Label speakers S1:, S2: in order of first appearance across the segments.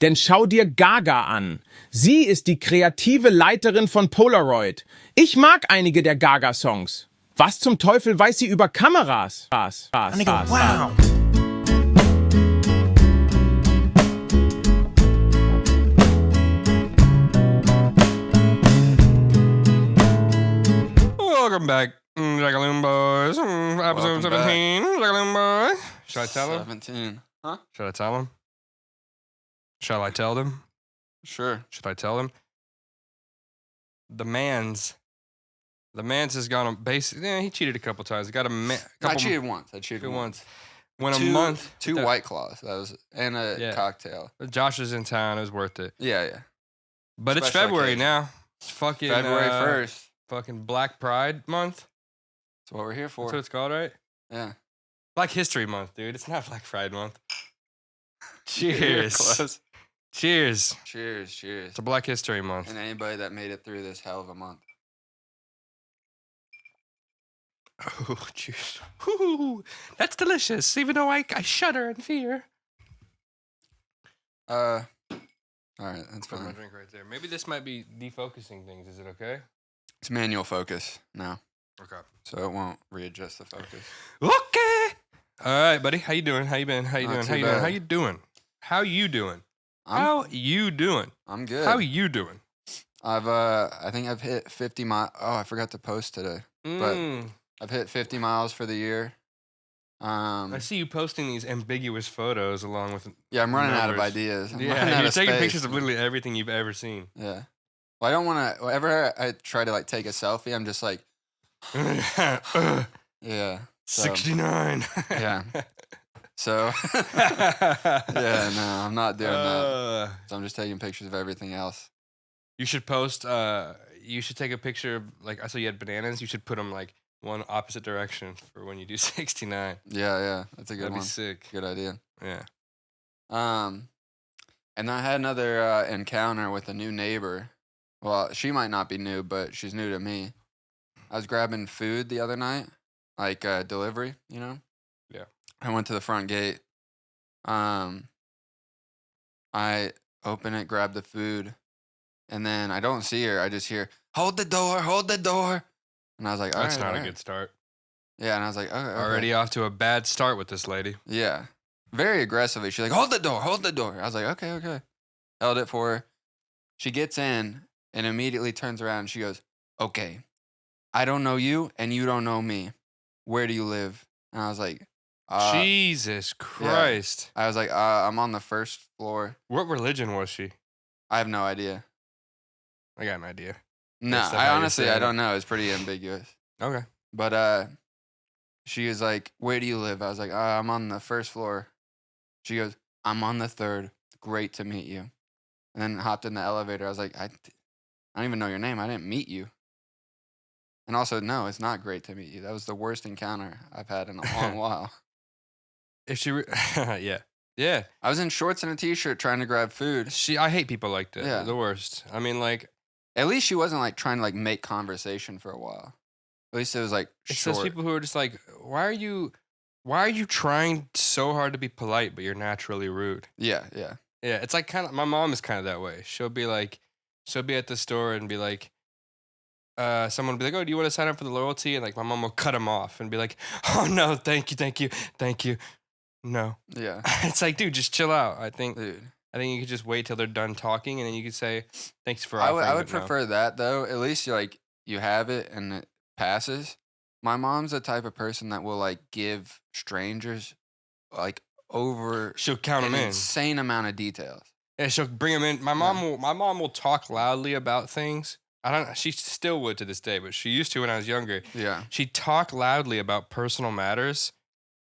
S1: Denn schau dir Gaga an. Sie ist die kreative Leiterin von Polaroid. Ich mag einige der Gaga-Songs. Was zum Teufel weiß sie über Kameras?
S2: Wow.
S3: Welcome back, Jacqueline Boys. Episode 17, Jacqueline Boys. Should I tell him?
S2: 17. Huh?
S3: Should I tell him? Shall I tell them?
S2: Sure.
S3: Should I tell him? The man's has gone on base. Yeah, he cheated a couple times. He got
S2: I cheated once. I cheated once.
S3: When a month.
S2: Two White Claws. That was and a cocktail.
S3: Josh was in town. It was worth it.
S2: Yeah.
S3: But
S2: Special
S3: it's February
S2: occasion.
S3: now. It's fucking
S2: February 1st.
S3: Fucking Black Pride Month.
S2: That's what we're here for.
S3: That's what it's called, right?
S2: Yeah.
S3: Black History Month, dude. It's not Black Pride Month.
S2: You're
S3: Cheers.
S2: close.
S3: Cheers
S2: Cheers.
S3: to Black History Month.
S2: And anybody that made it through this hell of a month.
S3: Oh, cheers. Ooh, that's delicious, even though I shudder in fear.
S2: All right, that's
S3: Put my
S2: fine.
S3: drink right there. Maybe this might be defocusing things. Is it okay?
S2: It's manual focus now,
S3: Okay.
S2: so it won't readjust the focus.
S3: Okay. All right, buddy. How you doing? How you been? How you
S2: Not
S3: doing?
S2: too
S3: How you doing?
S2: bad.
S3: How you doing? How you doing?
S2: I'm
S3: How you doing?
S2: good.
S3: How you doing?
S2: I think I've hit 50 miles. Oh, I forgot to post today.
S3: Mm.
S2: I've hit 50 miles for the year.
S3: I see you posting these ambiguous photos along with.
S2: Yeah, I'm running out of
S3: numbers.
S2: ideas. I'm running
S3: Yeah,
S2: out
S3: you're
S2: of
S3: taking
S2: space.
S3: pictures of literally everything you've ever seen.
S2: Yeah. Well, I don't want to. Whenever I try to like take a selfie, I'm just like, yeah. So,
S3: 69.
S2: Yeah. So, yeah, no, I'm not doing that. So I'm just taking pictures of everything else.
S3: You should post. You should take a picture of like. I saw you had bananas. You should put them like one opposite direction for when you do 69.
S2: Yeah, that's a good
S3: That'd
S2: one.
S3: be sick.
S2: Good idea.
S3: Yeah.
S2: And I had another encounter with a new neighbor. Well, she might not be new, but she's new to me. I was grabbing food the other night, like delivery, you know?
S3: Yeah.
S2: I went to the front gate. I open it, grab the food, and then I don't see her. I just hear, hold the door. And I was like,
S3: That's
S2: all right,
S3: not a good start.
S2: Yeah, and I was like, okay.
S3: Already off to a bad start with this lady.
S2: Yeah. Very aggressively. She's like, hold the door. I was like, okay. Held it for her. She gets in and immediately turns around and she goes, okay, I don't know you and you don't know me. Where do you live? And I was like,
S3: Jesus Christ.
S2: I was like, I'm on the first floor.
S3: What religion was she?
S2: I have no idea.
S3: I got an idea.
S2: No,
S3: Based on
S2: I
S3: how you're
S2: honestly,
S3: saying
S2: I
S3: it.
S2: don't know. It's pretty ambiguous.
S3: Okay.
S2: But she was like, where do you live? I was like, I'm on the first floor. She goes, I'm on the third. Great to meet you. And then hopped in the elevator. I was like, I don't even know your name. I didn't meet you. And also, no, it's not great to meet you. That was the worst encounter I've had in a long while.
S3: If she, yeah.
S2: I was in shorts and a t-shirt trying to grab food.
S3: I hate people like that.
S2: Yeah.
S3: They're the worst. I mean, like,
S2: At least she wasn't like trying to like make conversation for a while. At least it was like
S3: it's
S2: short.
S3: those people who are just like, why are you trying so hard to be polite, but you're naturally rude?
S2: Yeah.
S3: Yeah, it's like kind of, my mom is kind of that way. She'll be at the store and be like, someone will be like, oh, do you want to sign up for the loyalty? And like, my mom will cut him off and be like, oh no, thank you. No.
S2: Yeah.
S3: It's like, dude, just chill out. I think
S2: Dude.
S3: you could just wait till they're done talking and then you could say, thanks for
S2: I
S3: offering.
S2: would
S3: but no."
S2: prefer that though. At least you have it and it passes. My mom's the type of person that will like give strangers like over
S3: She'll count
S2: an
S3: them in.
S2: insane amount of details.
S3: Yeah, she'll bring them in. My mom will talk loudly about things. She still would to this day, but she used to when I was younger.
S2: Yeah.
S3: She'd talk loudly about personal matters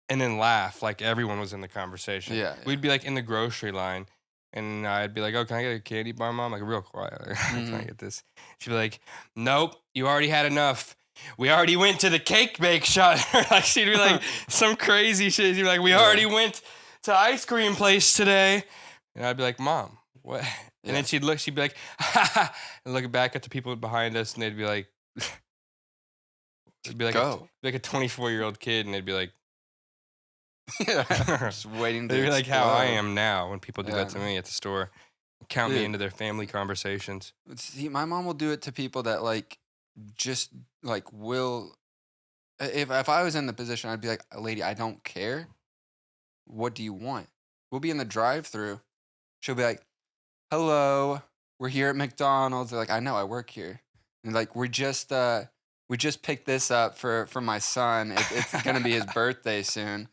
S3: and then laugh like everyone was in the conversation.
S2: Yeah.
S3: We'd be like in the grocery line and I'd be like, oh, can I get a candy bar, Mom? Like real quiet. Like, can I get this? She'd be like, nope, you already had enough. We already went to the cake bake shop. Like she'd be like some crazy shit. She'd be like, we already went to ice cream place today. And I'd be like, Mom, what? And then she'd be like, ha ha, and look back at the people behind us and they'd be like, it'd be like
S2: Go.
S3: like a 24-year-old kid and they'd be like,
S2: Just waiting to
S3: They're like how I
S2: explode.
S3: am now when people do that to me at the store. Count me
S2: Dude.
S3: into their family conversations.
S2: See, my mom will do it to people that like just like will. If I was in the position, I'd be like, lady, I don't care. What do you want? We'll be in the drive-thru. She'll be like, hello, we're here at McDonald's. They're like, I know, I work here. And like, we just picked this up for my son. It's gonna be his birthday soon.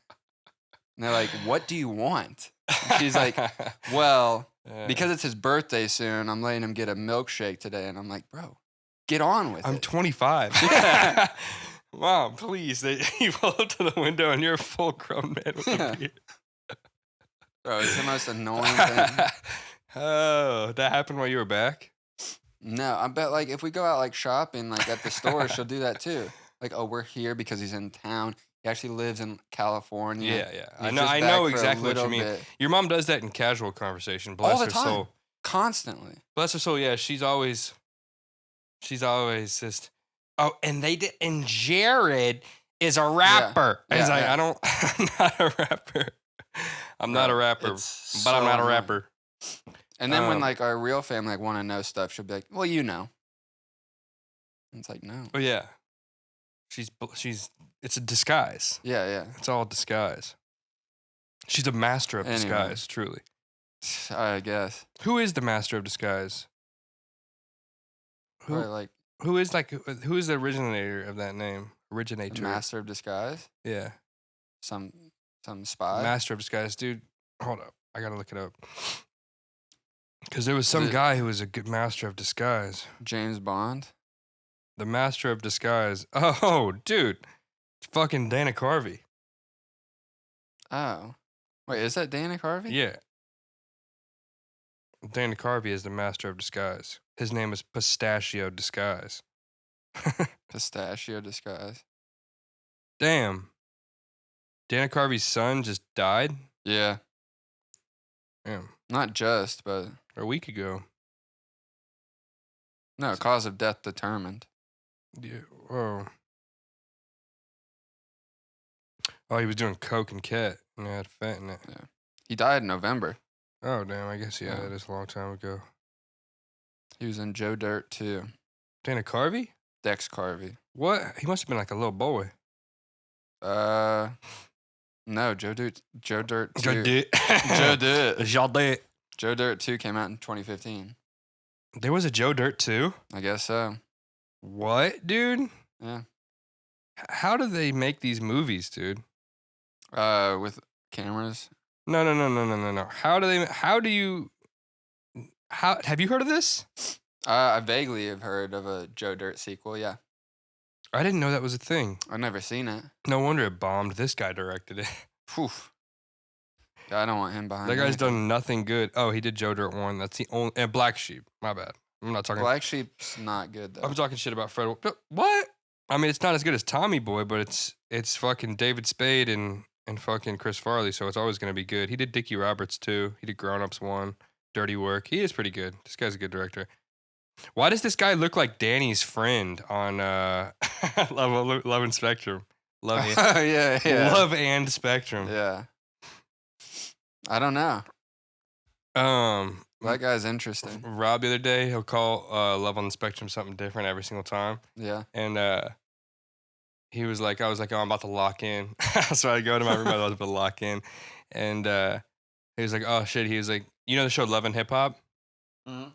S2: And they're like, what do you want? And she's like, well, because it's his birthday soon, I'm letting him get a milkshake today. And I'm like, bro, get on with
S3: I'm
S2: it.
S3: 25. Mom, please. You pull up to the window and you're a full grown man with a beard.
S2: Bro, it's the most annoying thing.
S3: Oh, that happened while you were back?
S2: No, I bet like if we go out like shopping like at the store, she'll do that too. Like, oh, we're here because he's in town. He actually lives in California.
S3: Yeah.
S2: He's
S3: I
S2: just
S3: know
S2: back for a
S3: exactly what you
S2: little
S3: mean.
S2: bit.
S3: Your mom does that in casual conversation. Bless
S2: All the
S3: her
S2: time.
S3: soul.
S2: Constantly.
S3: Bless her soul. Yeah, she's always just. Oh, and Jared is a rapper.
S2: Yeah,
S3: It's like
S2: yeah.
S3: I'm not a rapper. I'm not a rapper,
S2: It's
S3: but I'm
S2: so
S3: not a
S2: annoying.
S3: rapper.
S2: And then when like our real family like want to know stuff, she'll be like, well, you know. And it's like, no.
S3: Oh yeah, she's. It's a disguise.
S2: Yeah.
S3: It's all disguise. She's a master of
S2: Anyway.
S3: disguise, truly.
S2: I guess.
S3: Who is the master of disguise?
S2: Probably like
S3: Who is the originator of that name? Originator.
S2: Master of Disguise.
S3: Yeah.
S2: Some spy.
S3: Master of disguise, dude. Hold up, I gotta look it up. Because there was
S2: Is
S3: some
S2: it-
S3: guy who was a good master of disguise.
S2: James Bond.
S3: The master of disguise. Oh, dude, it's fucking Dana Carvey.
S2: Oh. Wait, is that Dana Carvey?
S3: Yeah. Dana Carvey is the master of disguise. His name is Pistachio Disguise.
S2: Pistachio Disguise.
S3: Damn. Dana Carvey's son just died?
S2: Yeah.
S3: Damn.
S2: Not just, but
S3: A week ago.
S2: no, cause of death determined.
S3: Yeah. Whoa. Oh, he was doing coke and ket and had fat in it.
S2: He died in November.
S3: Oh, damn. I guess, yeah,
S2: Yeah.
S3: that is a long time ago.
S2: He was in Joe Dirt too.
S3: Dana Carvey?
S2: Dex Carvey.
S3: What? He must have been like a little boy.
S2: No, Joe Dirt 2.
S3: Joe Dirt.
S2: Joe Dirt.
S3: Joe Dirt.
S2: Joe Dirt 2 came out in 2015.
S3: There was a Joe Dirt too?
S2: I guess so.
S3: What, dude?
S2: Yeah.
S3: How do they make these movies, dude?
S2: With cameras.
S3: No. Have you heard of this?
S2: I vaguely have heard of a Joe Dirt sequel. Yeah.
S3: I didn't know that was a thing.
S2: I've never seen it.
S3: No wonder it bombed. This guy directed it.
S2: Phew. Yeah, I don't want him behind
S3: That guy's
S2: anything.
S3: done nothing good. Oh, he did Joe Dirt 1. That's the only. And Black Sheep. My bad. I'm not talking.
S2: Black Sheep's not good though.
S3: I'm talking shit about Fred. What? I mean, it's not as good as Tommy Boy, but it's fucking David Spade and fucking Chris Farley, so it's always gonna be good. He did Dickie Roberts too. He did Grown Ups 1, Dirty Work. He is pretty good. This guy's a good director. Why does this guy look like Danny's friend on Love and Spectrum? Love
S2: yeah.
S3: Love and Spectrum.
S2: Yeah. I don't know. That guy's interesting.
S3: Rob the other day, he'll call Love on the Spectrum something different every single time.
S2: Yeah.
S3: And he was like, I was like, oh, I'm about to lock in. So I go to my room, I was about to lock in. And he was like, oh shit. He was like, you know the show Love and Hip Hop?
S2: Mhm.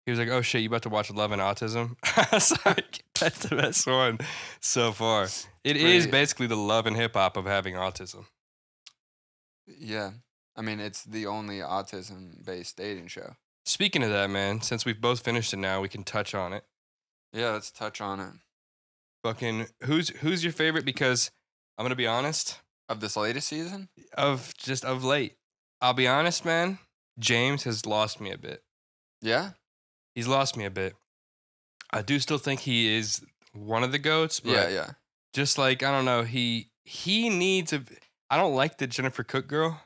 S3: He was like, oh shit, you about to watch Love and Autism? I was like, that's the best one so far. It is
S2: Right.
S3: basically the Love and Hip Hop of having autism.
S2: Yeah. I mean, it's the only autism-based dating show.
S3: Speaking of that, man, since we've both finished it now, we can touch on it.
S2: Yeah, let's touch on it.
S3: Fucking, who's your favorite? Because I'm gonna be honest,
S2: Of this latest season?
S3: of late. I'll be honest, man. James has lost me a bit.
S2: Yeah?
S3: He's lost me a bit. I do still think he is one of the GOATs, but
S2: Yeah.
S3: just like, I don't know, he needs a. I don't like the Jennifer Cook girl,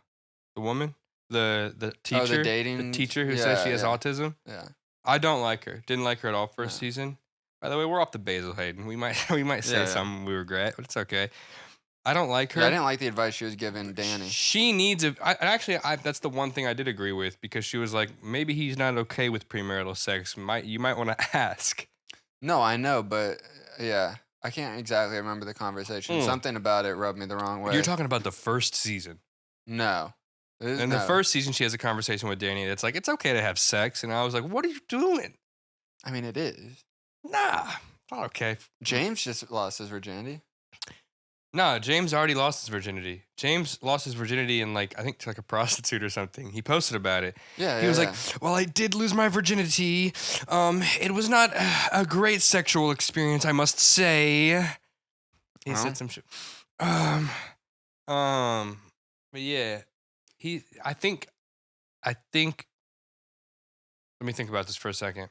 S3: the woman, the teacher,
S2: Oh, the dating
S3: teacher who says she has
S2: yeah.
S3: autism.
S2: Yeah.
S3: I don't like her. Didn't like her at all first
S2: Yeah.
S3: season. By the way, we're off the Basil Hayden. We might say
S2: Yeah.
S3: something we regret, but it's okay. I don't like her.
S2: Yeah, I didn't like the advice she was giving Danny.
S3: She needs a. That's the one thing I did agree with because she was like, maybe he's not okay with premarital sex. You might want to ask.
S2: No, I know, but yeah, I can't exactly remember the conversation. Something about it rubbed me the wrong way.
S3: You're talking about the first season.
S2: No.
S3: In the first season, she has a conversation with Danny. It's like, it's okay to have sex. And I was like, what are you doing?
S2: I mean, it is.
S3: Nah. Okay.
S2: James just lost his virginity.
S3: Nah, James already lost his virginity. James lost his virginity in I think to a prostitute or something. He posted about it.
S2: Yeah,
S3: He was like, well, I did lose my virginity. It was not a great sexual experience, I must say. He said some shit. But yeah, I think, let me think about this for a second.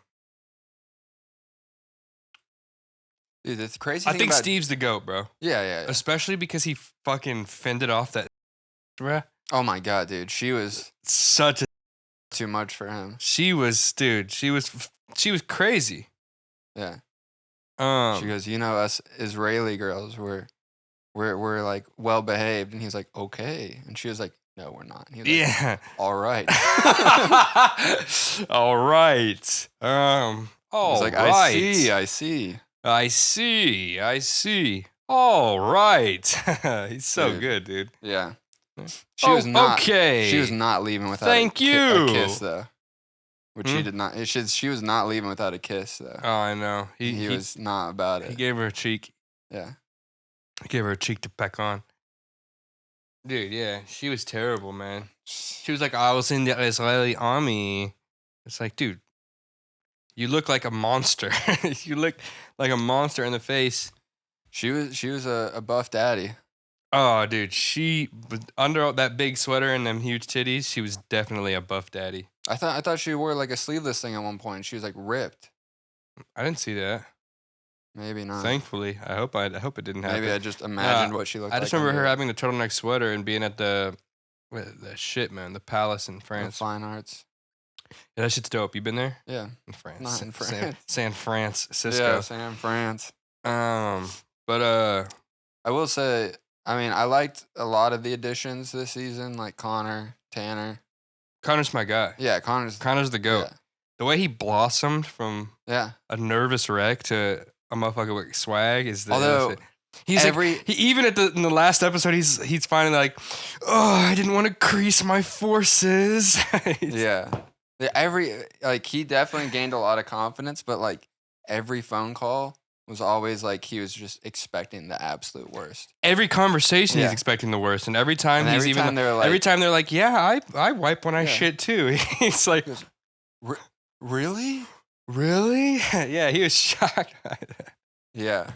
S2: Dude, that's crazy.
S3: I think Steve's the GOAT, bro.
S2: Yeah.
S3: Especially because he fucking fended off that. Bruh.
S2: Oh my god, dude, she was
S3: Such a.
S2: too much for him.
S3: She was crazy.
S2: Yeah.
S3: She
S2: She goes, us Israeli girls, we're like well behaved, and he's like, okay, and she was like, no, we're not. And he was like,
S3: yeah.
S2: all right.
S3: All right.
S2: He's like,
S3: right.
S2: I see.
S3: I see. All right. He's so good, dude.
S2: Yeah. She was not
S3: okay.
S2: She was not leaving without a kiss though. Which she did not. She was not leaving without a kiss though.
S3: Oh, I know.
S2: He was not about it.
S3: He gave her a cheek.
S2: Yeah.
S3: He gave her a cheek to peck on. Dude, yeah, she was terrible, man. She was like, I was in the Israeli army. It's like, dude, you look like a monster. You look like a monster in the face.
S2: She was a buff daddy.
S3: Oh, dude, she was under that big sweater and them huge titties. She was definitely a buff daddy.
S2: I thought she wore like a sleeveless thing at one point. She was like ripped.
S3: I didn't see that.
S2: Maybe not.
S3: Thankfully, I hope it didn't happen.
S2: Maybe I just imagined what she looked like.
S3: I just remember her having the turtleneck sweater and being at the palace in France.
S2: Fine Arts.
S3: Yeah, that shit's dope. You been there?
S2: Yeah.
S3: In France.
S2: Not in France.
S3: San Francisco.
S2: Yeah, San France.
S3: But
S2: I will say, I mean, I liked a lot of the additions this season, like Connor, Tanner.
S3: Connor's my guy.
S2: Yeah, Connor's
S3: the GOAT.
S2: Yeah.
S3: The way he blossomed from a nervous wreck to a motherfucker with swag is the.
S2: Although
S3: he's even in the last episode, he's finally like, oh, I didn't want to crease my forces.
S2: Yeah. He definitely gained a lot of confidence, but like every phone call was always like he was just expecting the absolute worst.
S3: Every conversation he's expecting the worst, and every time every time they're like, yeah, I wipe when I shit too. He's like,
S2: really?
S3: Really? Yeah, he was shocked by that.
S2: Yeah.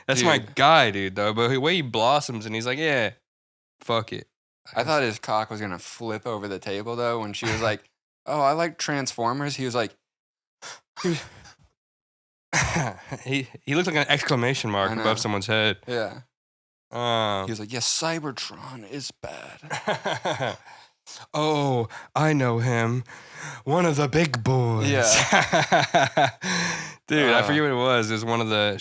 S3: That's my guy, dude, though. But the way he blossoms and he's like, yeah, fuck it.
S2: I thought his cock was going to flip over the table, though, when she was like, oh, I like Transformers. He was like...
S3: he looked like an exclamation mark above someone's head.
S2: Yeah. He was like, yes, Cybertron is bad.
S3: Oh, I know him. One of the big boys.
S2: Yeah.
S3: Dude, I forget what it was. It was one of the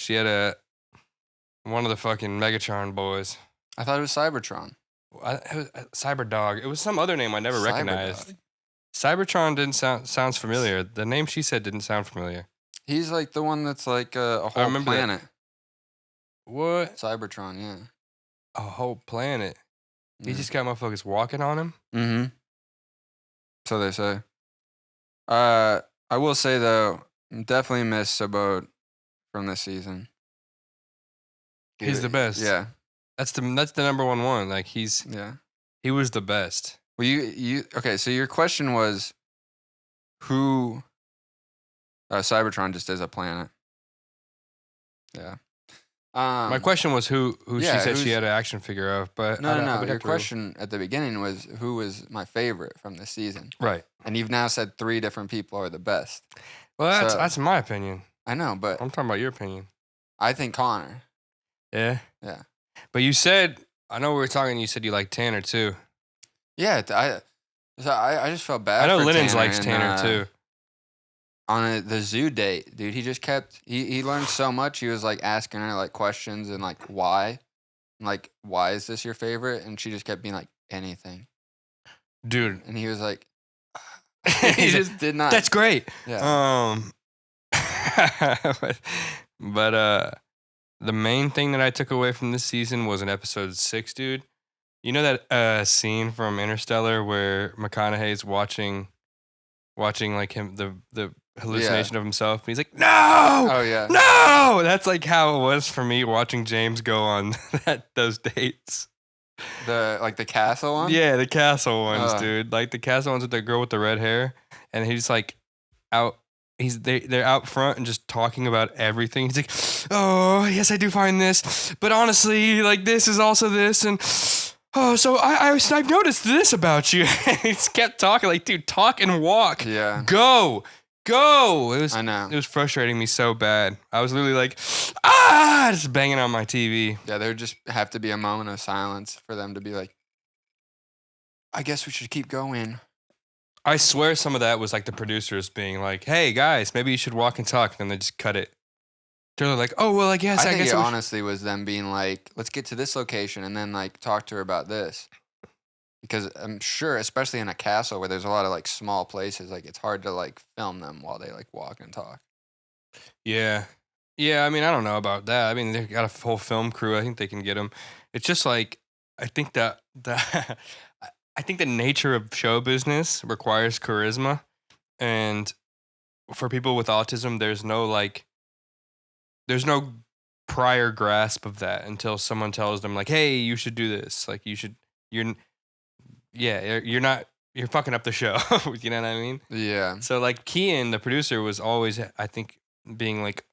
S3: fucking Megatron boys.
S2: I thought it was Cybertron.
S3: It was Cyberdog. It was some other name I never recognized. Cybertron sounds familiar. The name she said didn't sound familiar.
S2: He's like the one that's like a whole planet.
S3: What?
S2: Cybertron, yeah.
S3: A whole planet. He just got motherfuckers walking on him?
S2: Mm-hmm. So they say. I will say, though, definitely miss Sabot from this season.
S3: He's the best.
S2: Yeah.
S3: That's the number one. Like, he was the best.
S2: Well, okay, so your question was who... Cybertron just is a planet. Yeah.
S3: My question was who she said she had an action figure of, but
S2: no. Your question at the beginning was who was my favorite from this season,
S3: right?
S2: And you've now said 3 different people are the best.
S3: Well, that's my opinion.
S2: I know, but
S3: I'm talking about your opinion.
S2: I think Connor.
S3: Yeah.
S2: Yeah.
S3: But you said I know we were talking. You said you like Tanner too.
S2: Yeah, I just felt bad.
S3: I know
S2: for
S3: Linens
S2: Tanner
S3: likes Tanner too.
S2: On the zoo date, dude, he just kept he learned so much. He was like asking her like questions and like why, like, why is this your favorite? And she just kept being like, anything.
S3: Dude.
S2: And he was like, he just did not.
S3: That's great.
S2: Yeah.
S3: but the main thing that I took away from this season was in episode 6, dude. You know that scene from Interstellar where McConaughey's watching like him the hallucination of himself. And he's like, no,
S2: Oh yeah.
S3: no. That's like how it was for me watching James go on those dates.
S2: The castle one.
S3: Yeah, the castle ones, dude. Like the castle ones with the girl with the red hair, and he's like out. They're out front and just talking about everything. He's like, oh yes, I do find this, but honestly, like this is also this, and oh, so I've noticed this about you. He just kept talking, like, dude, talk and walk.
S2: Yeah.
S3: Go.
S2: I know.
S3: It was frustrating me so bad. I was literally like, just banging on my TV.
S2: Yeah, there would just have to be a moment of silence for them to be like, I guess we should keep going.
S3: I swear some of that was like the producers being like, hey guys, maybe you should walk and talk. And then they just cut it. They're like, oh, well, I guess.
S2: I think it honestly was them being like, let's get to this location and then like talk to her about this. Because I'm sure, especially in a castle where there's a lot of like small places, like it's hard to like film them while they like walk and talk.
S3: Yeah. Yeah, I mean, I don't know about that. I mean, they've got a whole film crew. I think they can get them. It's just like, I think that I think the nature of show business requires charisma. And for people with autism, there's no prior grasp of that until someone tells them like, hey, you should do this. Like you're fucking up the show. You know what I mean?
S2: Yeah.
S3: So like Kian, the producer, was always, I think, being like,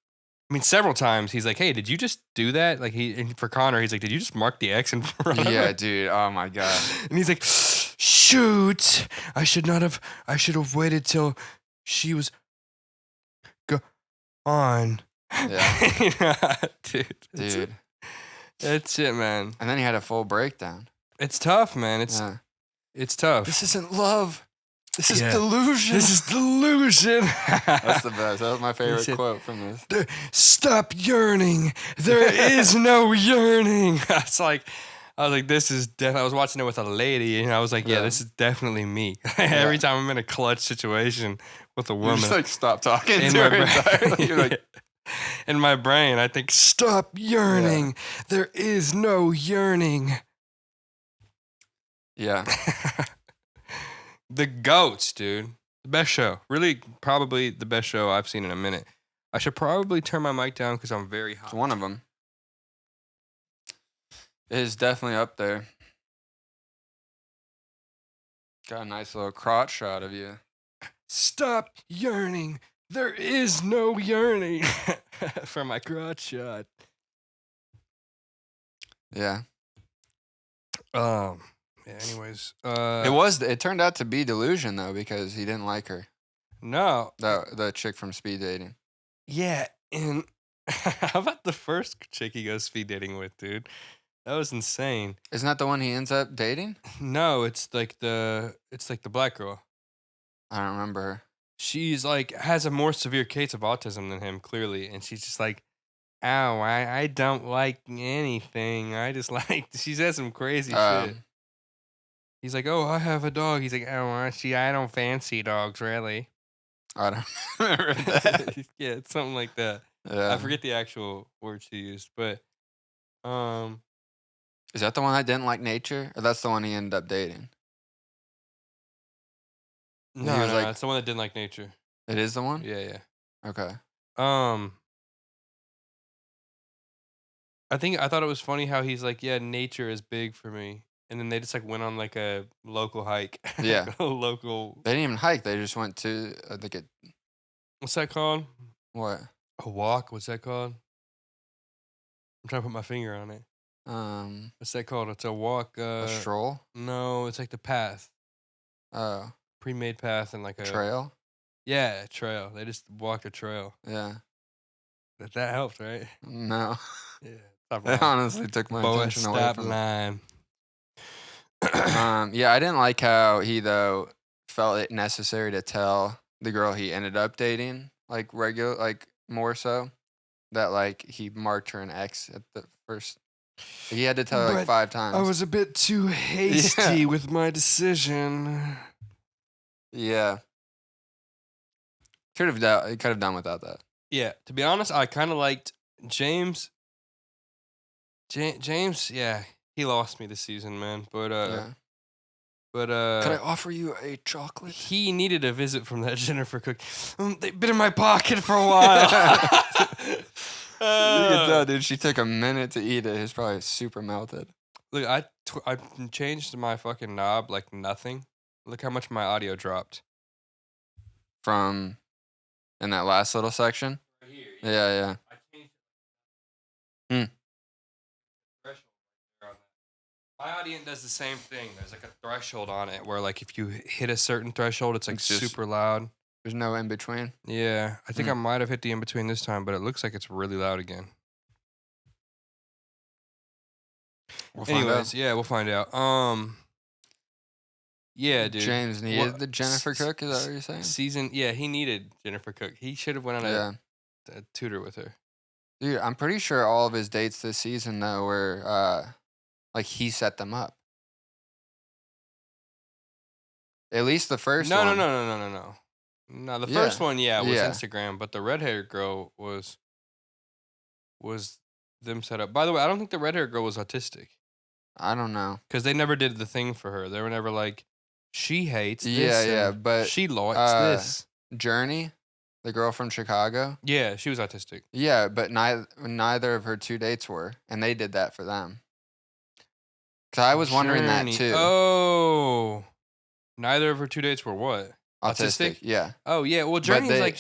S3: I mean, several times he's like, hey, did you just do that? Like and for Connor, he's like, did you just mark the X in front of
S2: Yeah,
S3: it?
S2: dude. Oh my God.
S3: And he's like, shoot, I should have waited till she was on.
S2: Yeah.
S3: Dude. That's it, man.
S2: And then he had a full breakdown.
S3: It's tough, man. It's tough.
S2: This isn't love. This is delusion.
S3: This is delusion.
S2: That's the best. That was my favorite quote from this.
S3: Stop yearning. There is no yearning. I was like, this is definitely. I was watching it with a lady, and I was like, yeah. This is definitely me. Every time I'm in a clutch situation with a woman,
S2: you just like stop talking to her entirely. You're like,
S3: in my brain, I think, stop yearning. Yeah. There is no yearning.
S2: Yeah.
S3: The Goats, dude. The best show. Really, probably the best show I've seen in a minute. I should probably turn my mic down because I'm very hot.
S2: It's one of them. It is definitely up there. Got a nice little crotch shot of you.
S3: Stop yearning. There is no yearning. For my crotch shot.
S2: Yeah.
S3: Yeah, anyways.
S2: It turned out to be delusion though, because he didn't like her.
S3: No.
S2: The chick from speed dating.
S3: Yeah, and how about the first chick he goes speed dating with, dude? That was insane.
S2: Isn't that the one he ends up dating?
S3: No, it's like the black girl.
S2: I don't remember her.
S3: She's like has a more severe case of autism than him, clearly, and she's just like, ow, I don't like anything. I just like, she says some crazy shit. He's like, oh, I have a dog. He's like, oh, I don't fancy dogs, really.
S2: I don't remember that.
S3: Yeah, it's something like that.
S2: Yeah.
S3: I forget the actual word she used, but
S2: is that the one that didn't like nature? Or that's the one he ended up dating?
S3: No, it's the one that didn't like nature.
S2: It is the one?
S3: Yeah.
S2: Okay.
S3: I thought it was funny how he's like, yeah, nature is big for me. And then they just like went on like a local hike.
S2: Yeah.
S3: A local.
S2: They didn't even hike. They just went to
S3: What's that called?
S2: What?
S3: A walk? What's that called? I'm trying to put my finger on it. What's that called? It's a walk.
S2: A stroll?
S3: No, it's like the path.
S2: Oh.
S3: Pre-made path and like a
S2: trail?
S3: Yeah, a trail. They just walked a trail.
S2: Yeah.
S3: That helped, right?
S2: No.
S3: Yeah.
S2: It honestly took my attention away from
S3: line.
S2: Yeah, I didn't like how he though felt it necessary to tell the girl he ended up dating, like more so, that like he marked her an X at the first He had to tell her like 5 times.
S3: I was a bit too hasty with my decision.
S2: Yeah. Could have done without that.
S3: Yeah, to be honest, I kind of liked James. James, yeah, he lost me this season, man. But
S2: Could I offer you a chocolate?
S3: He needed a visit from that Jennifer Cook. They've been in my pocket for a while.
S2: You can tell, dude. She took a minute to eat it. It's probably super melted.
S3: Look, I changed my fucking knob like nothing. Look how much my audio dropped.
S2: From in that last little section?
S3: Right here.
S2: Yeah.
S3: I changed
S2: it.
S3: Threshold right there on that. My audience does the same thing. There's like a threshold on it where like if you hit a certain threshold, it's like
S2: It's just-
S3: super loud.
S2: There's no in between.
S3: Yeah, I think I might have hit the in between this time, but it looks like it's really loud again.
S2: We'll find out.
S3: Yeah, we'll find out. Yeah, dude.
S2: James needed the Jennifer Cook. Is that what you're saying?
S3: He needed Jennifer Cook. He should have went on a tutor with her.
S2: Dude, I'm pretty sure all of his dates this season though were like he set them up. At least the first one.
S3: No. No, the first one, was
S2: Yeah.
S3: Instagram, but the red-haired girl was them set up. By the way, I don't think the red-haired girl was autistic
S2: I don't know.
S3: because they never did the thing for her. They were never like, she hates this.
S2: Yeah,
S3: and
S2: but
S3: she likes this.
S2: Journey, the girl from Chicago.
S3: Yeah, she was autistic.
S2: Yeah, but neither of her 2 dates were, and they did that for them. Cause I was wondering that
S3: Journey.
S2: too.
S3: Oh, neither of her 2 dates were what?
S2: Autistic? Yeah.
S3: Oh yeah. Well, Journey's
S2: they-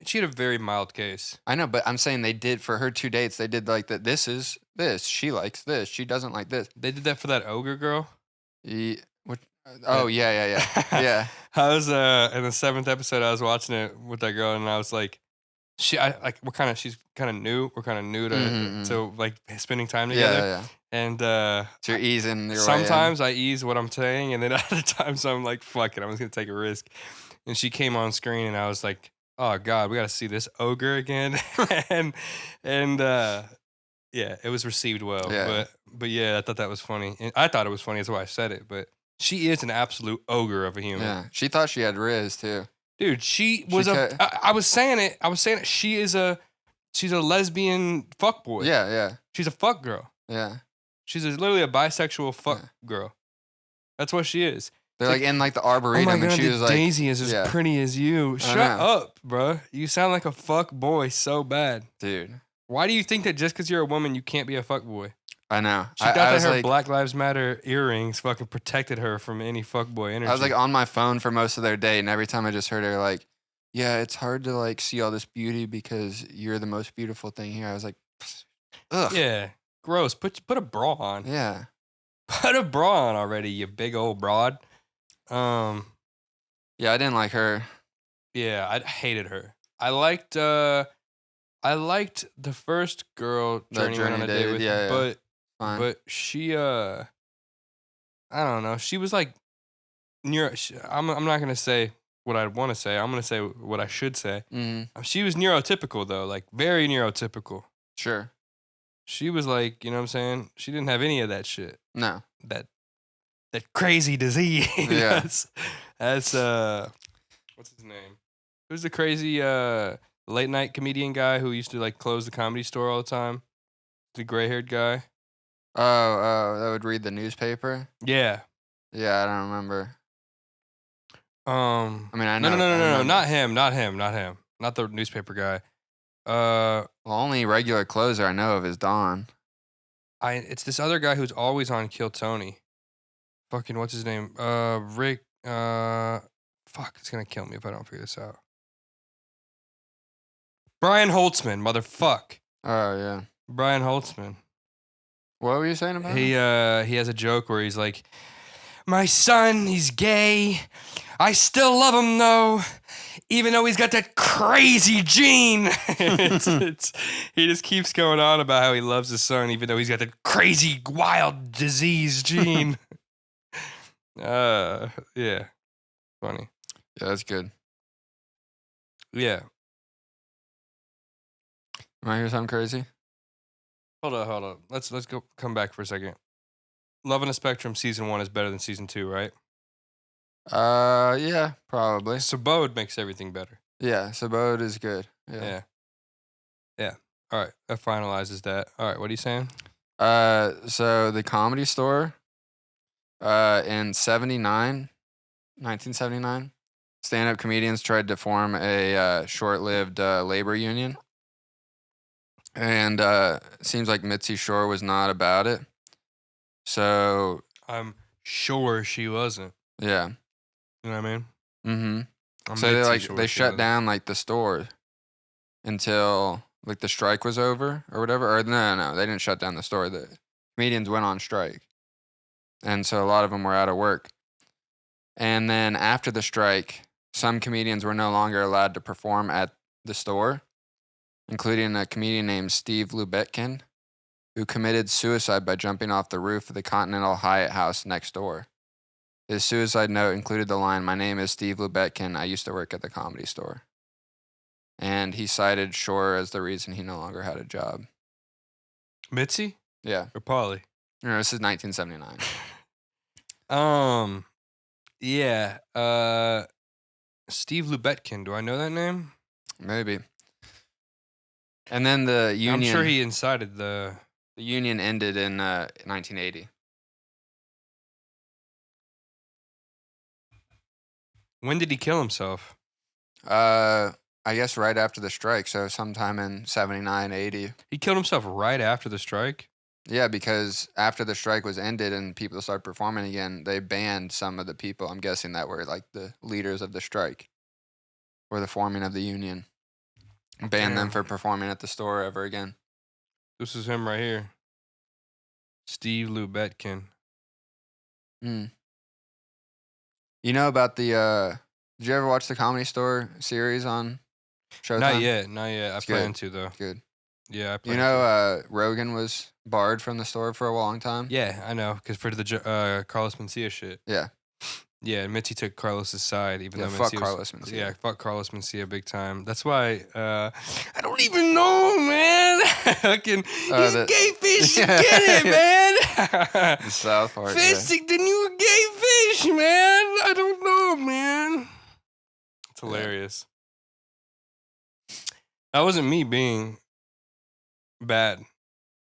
S3: she had a very mild case.
S2: I know, but I'm saying they did for her 2 dates. They did like that. This is this. She likes this. She doesn't like this.
S3: They did that for that ogre girl.
S2: Yeah. Yeah.
S3: I was in the 7th episode. I was watching it with that girl, and I was like, she's kind of new. We're kind of new to like spending time together.
S2: Yeah.
S3: And
S2: So you're easing your way in.
S3: sometimes I ease what I'm saying, and then other times I'm like, fuck it, I'm just gonna take a risk. And she came on screen, and I was like, oh god, we gotta see this ogre again. and yeah, it was received well.
S2: Yeah.
S3: But yeah, I thought that was funny. And I thought it was funny, that's why I said it. But she is an absolute ogre of a human.
S2: Yeah. She thought she had Riz too.
S3: Dude, she was I was saying it. She's a lesbian fuckboy.
S2: Yeah.
S3: She's a fuck girl.
S2: Yeah.
S3: She's literally a bisexual fuck girl. That's what she is.
S2: They're like in like the arboretum,
S3: oh my God,
S2: and she was like,
S3: Daisy is as pretty as you. Shut up, bro. You sound like a fuck boy so bad.
S2: Dude.
S3: Why do you think that just because you're a woman, you can't be a fuck boy?
S2: I know.
S3: She thought that her
S2: like,
S3: Black Lives Matter earrings fucking protected her from any fuck boy energy.
S2: I was like on my phone for most of their day, and every time I just heard her like, yeah, it's hard to like see all this beauty because you're the most beautiful thing here. I was like, ugh.
S3: Yeah, gross. Put a bra on.
S2: Yeah.
S3: Put a bra on already, you big old broad.
S2: Yeah, I didn't like her.
S3: Yeah, I hated her. I liked the first girl Journey went on a date with, but she I don't know. She was like I'm not gonna say what I want to say. I'm gonna say what I should say.
S2: Mm-hmm.
S3: She was neurotypical though, like very neurotypical.
S2: Sure.
S3: She was like, you know what I'm saying? She didn't have any of that shit.
S2: No.
S3: That crazy disease.
S2: Yeah.
S3: That's what's his name? Who's the crazy late night comedian guy who used to like close the Comedy Store all the time? The gray-haired guy.
S2: Oh, that would read the newspaper?
S3: Yeah.
S2: Yeah, I don't remember.
S3: I
S2: mean, I know.
S3: No, not him. Not the newspaper guy.
S2: Well, only regular closer I know of is Don.
S3: It's this other guy who's always on Kill Tony. Fucking what's his name? Rick. Fuck, it's gonna kill me if I don't figure this out. Brian Holtzman, motherfuck.
S2: Oh yeah.
S3: Brian Holtzman.
S2: What were you saying about him?
S3: He has a joke where he's like, my son, he's gay. I still love him though, even though he's got that crazy gene. He just keeps going on about how he loves his son, even though he's got that crazy, wild, disease gene. Yeah, funny.
S2: Yeah, that's good.
S3: Yeah.
S2: Want to hear something crazy?
S3: Hold on. Let's go come back for a second. Love on the Spectrum season 1 is better than season 2, right?
S2: Yeah, probably.
S3: Sabode makes everything better.
S2: Yeah, Sabode is good. Yeah.
S3: Yeah. All right, that finalizes that. All right, what are you saying?
S2: So the Comedy Store, in 1979, stand-up comedians tried to form a short-lived labor union, and it seems like Mitzi Shore was not about it. So
S3: I'm sure she wasn't.
S2: yeah,
S3: You know what I mean?
S2: mm-hmm.
S3: I'm
S2: So
S3: Mitzi sure
S2: they
S3: she
S2: shut
S3: wasn't.
S2: down like the store until like the strike was over or whatever. Or no, they didn't shut down the store. The comedians went on strike, and so a lot of them were out of work. And then after the strike, some comedians were no longer allowed to perform at the store, including a comedian named Steve Lubetkin, who committed suicide by jumping off the roof of the Continental Hyatt house next door. His suicide note included the line, "My name is Steve Lubetkin. I used to work at the Comedy Store." And he cited Shore as the reason he no longer had a job.
S3: Mitzi
S2: Yeah.
S3: or Polly?
S2: No, this is 1979.
S3: Yeah. Steve Lubetkin. Do I know that name?
S2: Maybe. And then the union.
S3: I'm sure he incited the
S2: union ended in 1980.
S3: When did he kill himself?
S2: I guess right after the strike, so sometime in 79, 80.
S3: He killed himself right after the strike?
S2: Yeah, because after the strike was ended and people started performing again, they banned some of the people, I'm guessing, that were like the leaders of the strike or the forming of the union. Banned them for performing at the store ever again.
S3: This is him right here. Steve Lubetkin.
S2: You know about the, did you ever watch the Comedy Store series on Showtime?
S3: Not yet. I plan to, though.
S2: Good.
S3: Yeah, I plan
S2: You know, Rogan was barred from the store for a long time?
S3: Yeah, I know, because for the Carlos Mencia shit.
S2: Yeah.
S3: Yeah, Mitzi took Carlos's side, even though
S2: fuck
S3: Mencia
S2: Carlos Mencia.
S3: Yeah, fuck Carlos Mencia big time. That's why I don't even know, man. Fucking he's gay fish. Get it, man.
S2: The South Park.
S3: Fisting the new gay fish, man. I don't know, man. It's hilarious. That wasn't me being bad.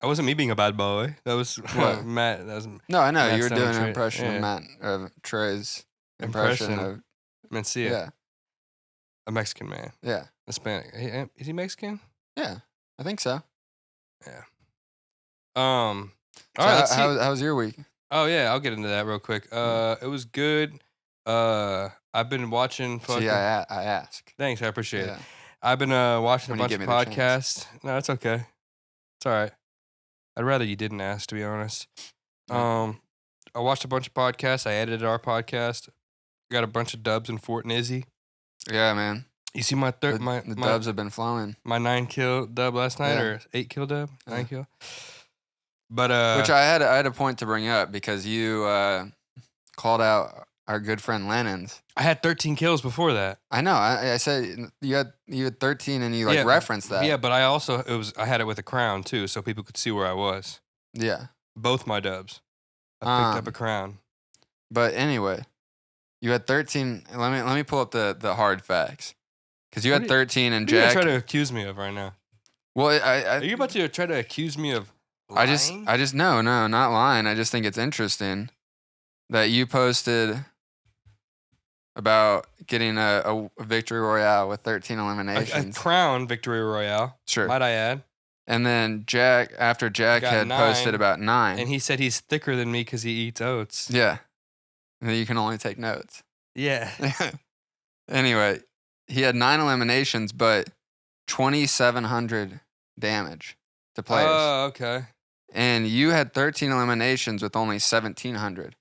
S3: That wasn't me being a bad boy. That was Matt. That was
S2: no, I know.
S3: Matt's
S2: You were doing an
S3: Trey.
S2: impression of Matt, of Trey's impression of
S3: Mencia.
S2: Yeah.
S3: A Mexican man.
S2: Yeah.
S3: Hispanic. Is he Mexican?
S2: Yeah, I think so.
S3: Yeah. All
S2: So
S3: right, let's see.
S2: how was your week?
S3: Oh yeah, I'll get into that real quick. It was good. I've been watching fucking
S2: See, I ask.
S3: Thanks, I appreciate
S2: Yeah.
S3: it. I've been watching
S2: When
S3: a
S2: you
S3: bunch
S2: give
S3: of
S2: me the chance.
S3: podcasts. No, it's okay. It's all right. I'd rather you didn't ask, to be honest.
S2: Yeah.
S3: I watched a bunch of podcasts. I edited our podcast. Got a bunch of dubs in Fort Nizzy.
S2: Yeah, man.
S3: You see my third,
S2: The dubs have been flowing.
S3: my 9-kill dub last night,
S2: Yeah.
S3: or 8-kill dub,
S2: Yeah.
S3: 9-kill. But
S2: Which I had a point to bring up because you called out our good friend Lennon's.
S3: I had 13 kills before that.
S2: I know. I said you had 13 and you referenced that.
S3: Yeah, but I also I had it with a crown too, so people could see where I was.
S2: Yeah.
S3: Both my dubs. I picked up a crown.
S2: But anyway, you had 13. Let me pull up the hard facts. Because you had 13 and
S3: What are you
S2: Jack.
S3: trying to accuse me of right now?
S2: Well,
S3: Are you about to try to accuse me of lying?
S2: I just no, not lying. I just think it's interesting that you posted about getting a victory royale with 13
S3: a
S2: eliminations.
S3: crown victory royale.
S2: Sure.
S3: Might I add?
S2: And then Jack
S3: got
S2: had
S3: 9,
S2: posted about 9.
S3: And he said he's thicker than me because he eats oats.
S2: Yeah. And then you can only take notes.
S3: Yeah.
S2: Anyway, he had 9 eliminations, but 2,700 damage to players.
S3: Oh, okay.
S2: And you had 13 eliminations with only 1,700.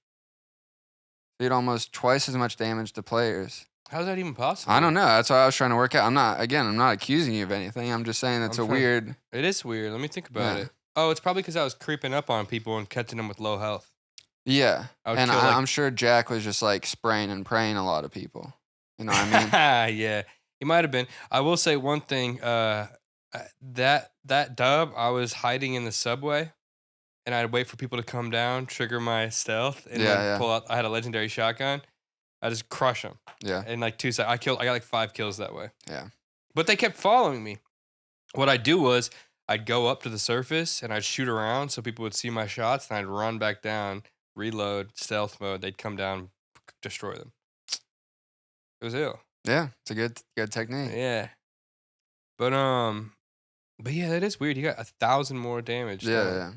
S2: You had almost twice as much damage to players.
S3: How's that even possible?
S2: I don't know. That's what I was trying to work out. I'm not accusing you of anything. I'm just saying it's weird.
S3: It is weird. Let me think about
S2: Yeah.
S3: it. Oh, it's probably because I was creeping up on people and catching them with low health.
S2: Yeah.
S3: I would
S2: And
S3: kill, like-
S2: I'm sure Jack was just like spraying and praying a lot of people. You know what I mean?
S3: Yeah, he might have been. I will say one thing. That dub, I was hiding in the subway, and I'd wait for people to come down, trigger my stealth, and
S2: Yeah,
S3: then
S2: yeah.
S3: pull out. I had a legendary shotgun. I just crush them.
S2: Yeah.
S3: In like 2 seconds, I got like 5 kills that way.
S2: Yeah.
S3: But they kept following me. What I'd do was I'd go up to the surface and I'd shoot around so people would see my shots, and I'd run back down, reload, stealth mode. They'd come down, destroy them. It was ill.
S2: Yeah. It's a good technique.
S3: Yeah. But yeah, that is weird. You got 1,000 more damage.
S2: Yeah,
S3: though.
S2: yeah.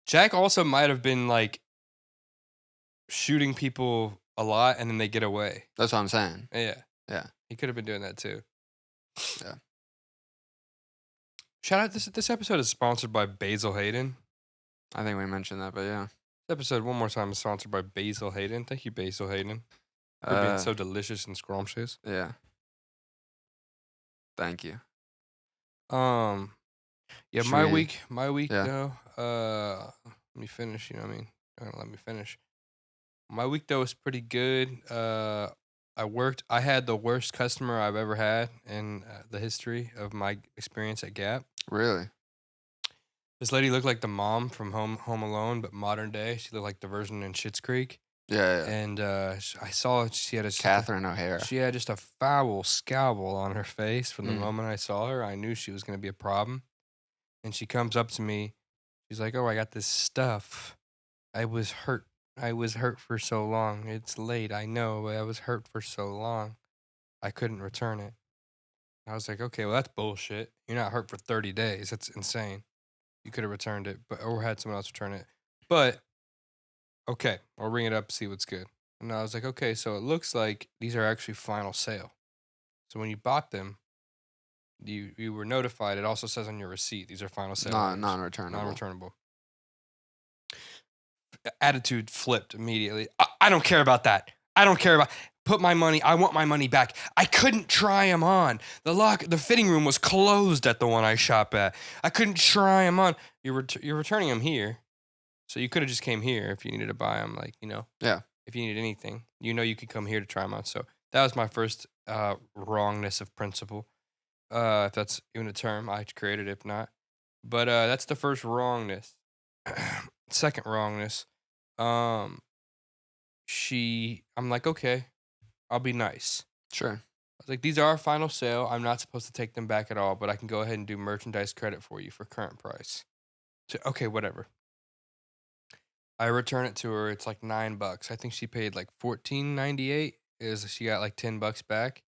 S3: Jack also might have been like shooting people a lot and then they get away.
S2: That's what I'm saying.
S3: Yeah.
S2: Yeah.
S3: He could have been doing that too.
S2: Yeah.
S3: Shout out, this episode is sponsored by Basil Hayden.
S2: I think we mentioned that, but yeah.
S3: This episode, one more time, is sponsored by Basil Hayden. Thank you, Basil Hayden, for being so delicious and scrumptious.
S2: Yeah. Thank you.
S3: Yeah,
S2: Should
S3: my
S2: we-
S3: week
S2: yeah.
S3: though. Let me finish. You know what I mean? Let me finish. My week though was pretty good. I had the worst customer I've ever had in the history of my experience at Gap.
S2: Really?
S3: This lady looked like the mom from Home Alone, but modern day. She looked like the version in Schitt's Creek.
S2: Yeah, yeah.
S3: And I saw she had
S2: Catherine O'Hara.
S3: She had just a foul scowl on her face from the
S2: Mm.
S3: moment I saw her. I knew she was going to be a problem. And she comes up to me. She's like, "Oh, I got this stuff. I was hurt. I was hurt for so long. It's late, I know, but I was hurt for so long. I couldn't return it." I was like, "Okay, well, that's bullshit. You're not hurt for 30 days. That's insane. You could have returned it, or had someone else return it. But, okay, I'll ring it up, see what's good." And I was like, "Okay, so it looks like these are actually final sale. So when you bought them, you were notified. It also says on your receipt, these are final sale. items,
S2: Non-returnable.
S3: non-returnable." Attitude flipped immediately. I don't care about that. I don't care about. Put my money. I want my money back. I couldn't try them on. The fitting room was closed at the one I shop at. I couldn't try them on. You're returning them here, so you could have just came here if you needed to buy them. Like, you know.
S2: Yeah.
S3: If you needed anything, you know, you could come here to try them on. So that was my first wrongness of principle. If that's even a term, I created it, if not. But that's the first wrongness. Second wrongness. I'm like, okay, I'll be nice.
S2: Sure.
S3: I was like, these are our final sale. I'm not supposed to take them back at all, but I can go ahead and do merchandise credit for you for current price. So, okay, whatever. I return it to her. It's like $9. I think she paid like $14.98. She got like $10 back.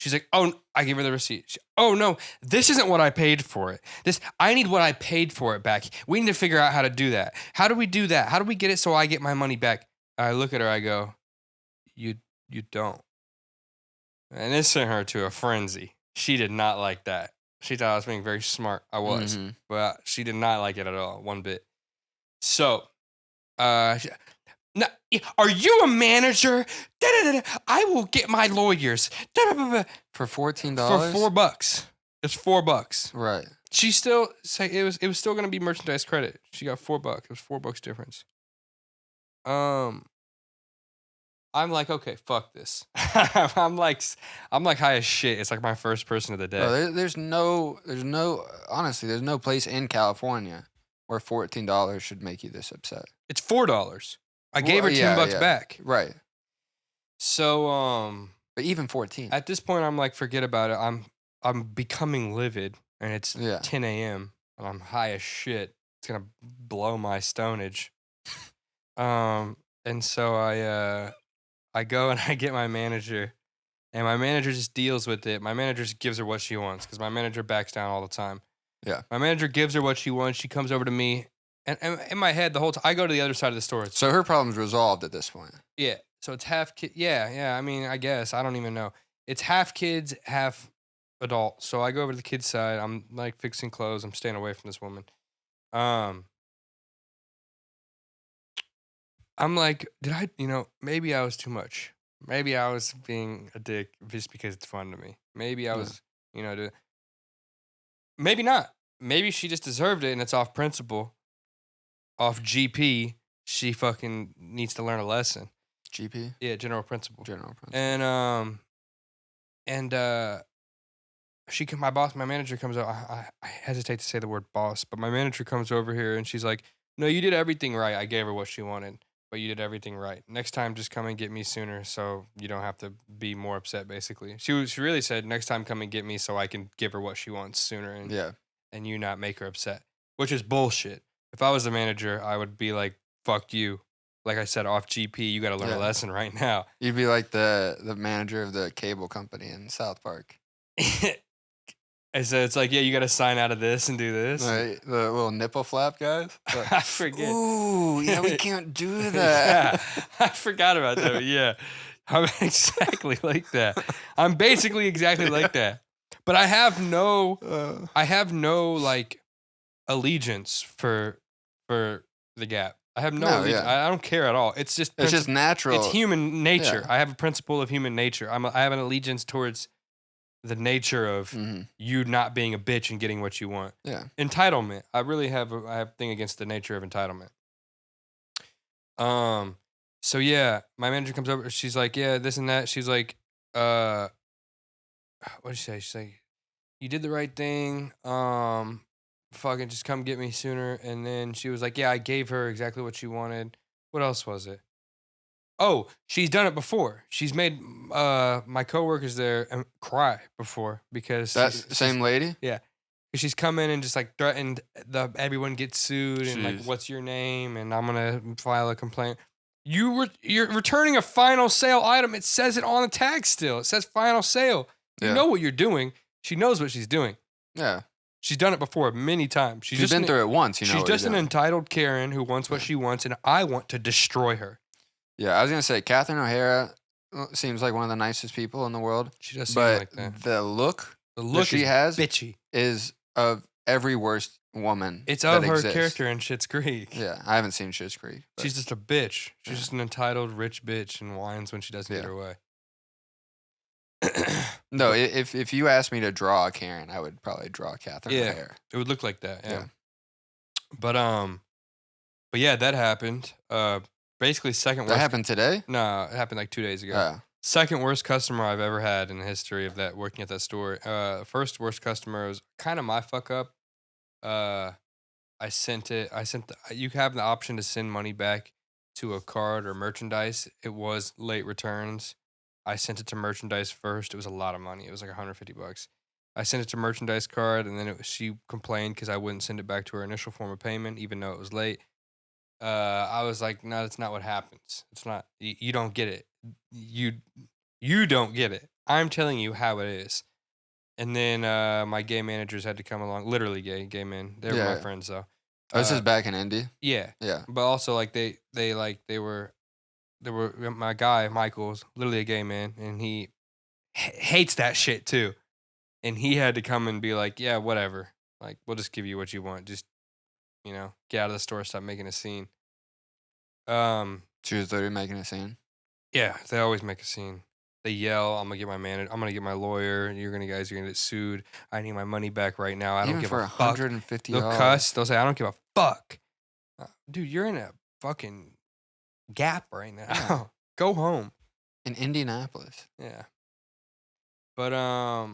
S3: She's like, "Oh," I gave her the receipt. "Oh no, this isn't what I paid for it. I need what I paid for it back. We need to figure out how to do that. How do we do that? How do we get it so I get my money back?" I look at her. I go, "You don't." And this sent her to a frenzy. She did not like that. She thought I was being very smart. I was,
S2: Mhm.
S3: but she did not like it at all, one bit. So, "No, are you a manager? Da-da-da-da. I will get my lawyers." Da-da-da-da.
S2: For $14?
S3: For $4. It's $4.
S2: Right.
S3: She still say it was still gonna be merchandise credit. She got $4. It was $4 difference. I'm like, okay, fuck this. I'm like high as shit. It's like my first person of the day.
S2: Bro, there's no honestly, there's no place in California where $14 should make you this upset.
S3: It's $4. I gave her $10 back.
S2: Right.
S3: So
S2: But even 14.
S3: at this point, I'm like, forget about it. I'm becoming livid, and it's
S2: Yeah.
S3: 10 a.m. and I'm high as shit. It's gonna blow my stonage. And so I go and I get my manager, and my manager just deals with it. My manager just gives her what she wants, because my manager backs down all the time.
S2: Yeah.
S3: My manager gives her what she wants. She comes over to me, and in my head the whole time, I go to the other side of the store.
S2: So her problem's resolved at this point.
S3: Yeah. So it's half kid. Yeah. I mean, I guess. I don't even know. It's half kids, half adult. So I go over to the kids' side. I'm like fixing clothes. I'm staying away from this woman. I'm like, maybe I was too much. Maybe I was being a dick just because it's fun to me. Maybe I was, maybe not. Maybe she just deserved it and it's off principle. Off GP, she fucking needs to learn a lesson.
S2: GP?
S3: Yeah, general principle.
S2: General principle.
S3: And my manager comes over. I hesitate to say the word boss, but my manager comes over here and she's like, "No, you did everything right. I gave her what she wanted, but you did everything right. Next time, just come and get me sooner, so you don't have to be more upset." Basically, she really said, "Next time, come and get me, so I can give her what she wants sooner,
S2: Yeah.
S3: and you not make her upset," which is bullshit. If I was the manager, I would be like, "Fuck you." Like I said, off GP, you got to learn a
S2: Yeah.
S3: lesson right now.
S2: You'd be like the manager of the cable company in South Park.
S3: And so it's like, yeah, you got to sign out of this and do this.
S2: Right? The little nipple flap guys.
S3: I forget.
S2: Ooh, yeah, we can't do that.
S3: Yeah, I forgot about that. But yeah, I'm exactly like that. I'm basically exactly like that. But I have no like allegiance for the Gap. I have no allegiance.
S2: yeah.
S3: I don't care at all. It's just
S2: natural.
S3: It's human nature.
S2: Yeah.
S3: I have a principle of human nature. I have an allegiance towards the nature of you not being a bitch and getting what you want.
S2: Yeah.
S3: Entitlement. I really have a thing against the nature of entitlement. So yeah, my manager comes over. She's like, "Yeah, this and that." She's like, what did she say? She's like, "You did the right thing. Fucking just come get me sooner." And then she was like, "Yeah, I gave her exactly what she wanted." What else was it? Oh, she's done it before. She's made my coworkers there cry before because
S2: Same lady?
S3: Yeah. She's come in and just like threatened everyone gets sued and like,
S2: Jeez.
S3: "What's your name?" And I'm gonna file a complaint. You're returning a final sale item. It says it on the tag still. It says final sale. You know what you're doing. She knows what she's doing.
S2: Yeah.
S3: She's done it before many times.
S2: She's been through it once. You know.
S3: She's just an entitled Karen who wants what she wants, and I want to destroy her.
S2: Yeah, I was gonna say Catherine O'Hara seems like one of the nicest people in the world.
S3: She does seem like that.
S2: The look
S3: that
S2: she has
S3: bitchy.
S2: is of every worst woman.
S3: It's of
S2: that
S3: her
S2: exists.
S3: character in Schitt's Creek.
S2: Yeah, I haven't seen Schitt's Creek. But
S3: She's just a bitch. She's just an entitled rich bitch and whines when she doesn't get
S2: Yeah.
S3: her way.
S2: No, if you asked me to draw a Karen, I would probably draw Catherine O'Hara.
S3: It would look like that. Yeah.
S2: Yeah.
S3: But yeah, that happened. Basically second worst.
S2: That happened today?
S3: No, it happened like 2 days ago. Second worst customer I've ever had in the history of that working at that store. First worst customer was kind of my fuck up. You have the option to send money back to a card or merchandise. It was late returns. I sent it to merchandise first. It was a lot of money. It was like $150. I sent it to merchandise card, and then she complained because I wouldn't send it back to her initial form of payment, even though it was late. I was like, "No, that's not what happens. It's not. You don't get it. You don't get it. I'm telling you how it is." And then my gay managers had to come along. Literally gay men. They were my friends though.
S2: Oh, this is back in Indy.
S3: Yeah.
S2: Yeah.
S3: But also like they were my guy Michael's literally a gay man, and he hates that shit too. And he had to come and be like, "Yeah, whatever. Like, we'll just give you what you want. Just, get out of the store, stop making a scene."
S2: She was literally making a scene.
S3: Yeah, they always make a scene. They yell, "I'm gonna get my manager. I'm gonna get my lawyer. You're gonna get sued. I need my money back right now. I don't give a fuck."
S2: $150.
S3: They'll cuss. They'll say, "I don't give a fuck." Dude, you're in a fucking Gap right now.
S2: Yeah.
S3: Go home.
S2: In Indianapolis.
S3: Yeah. But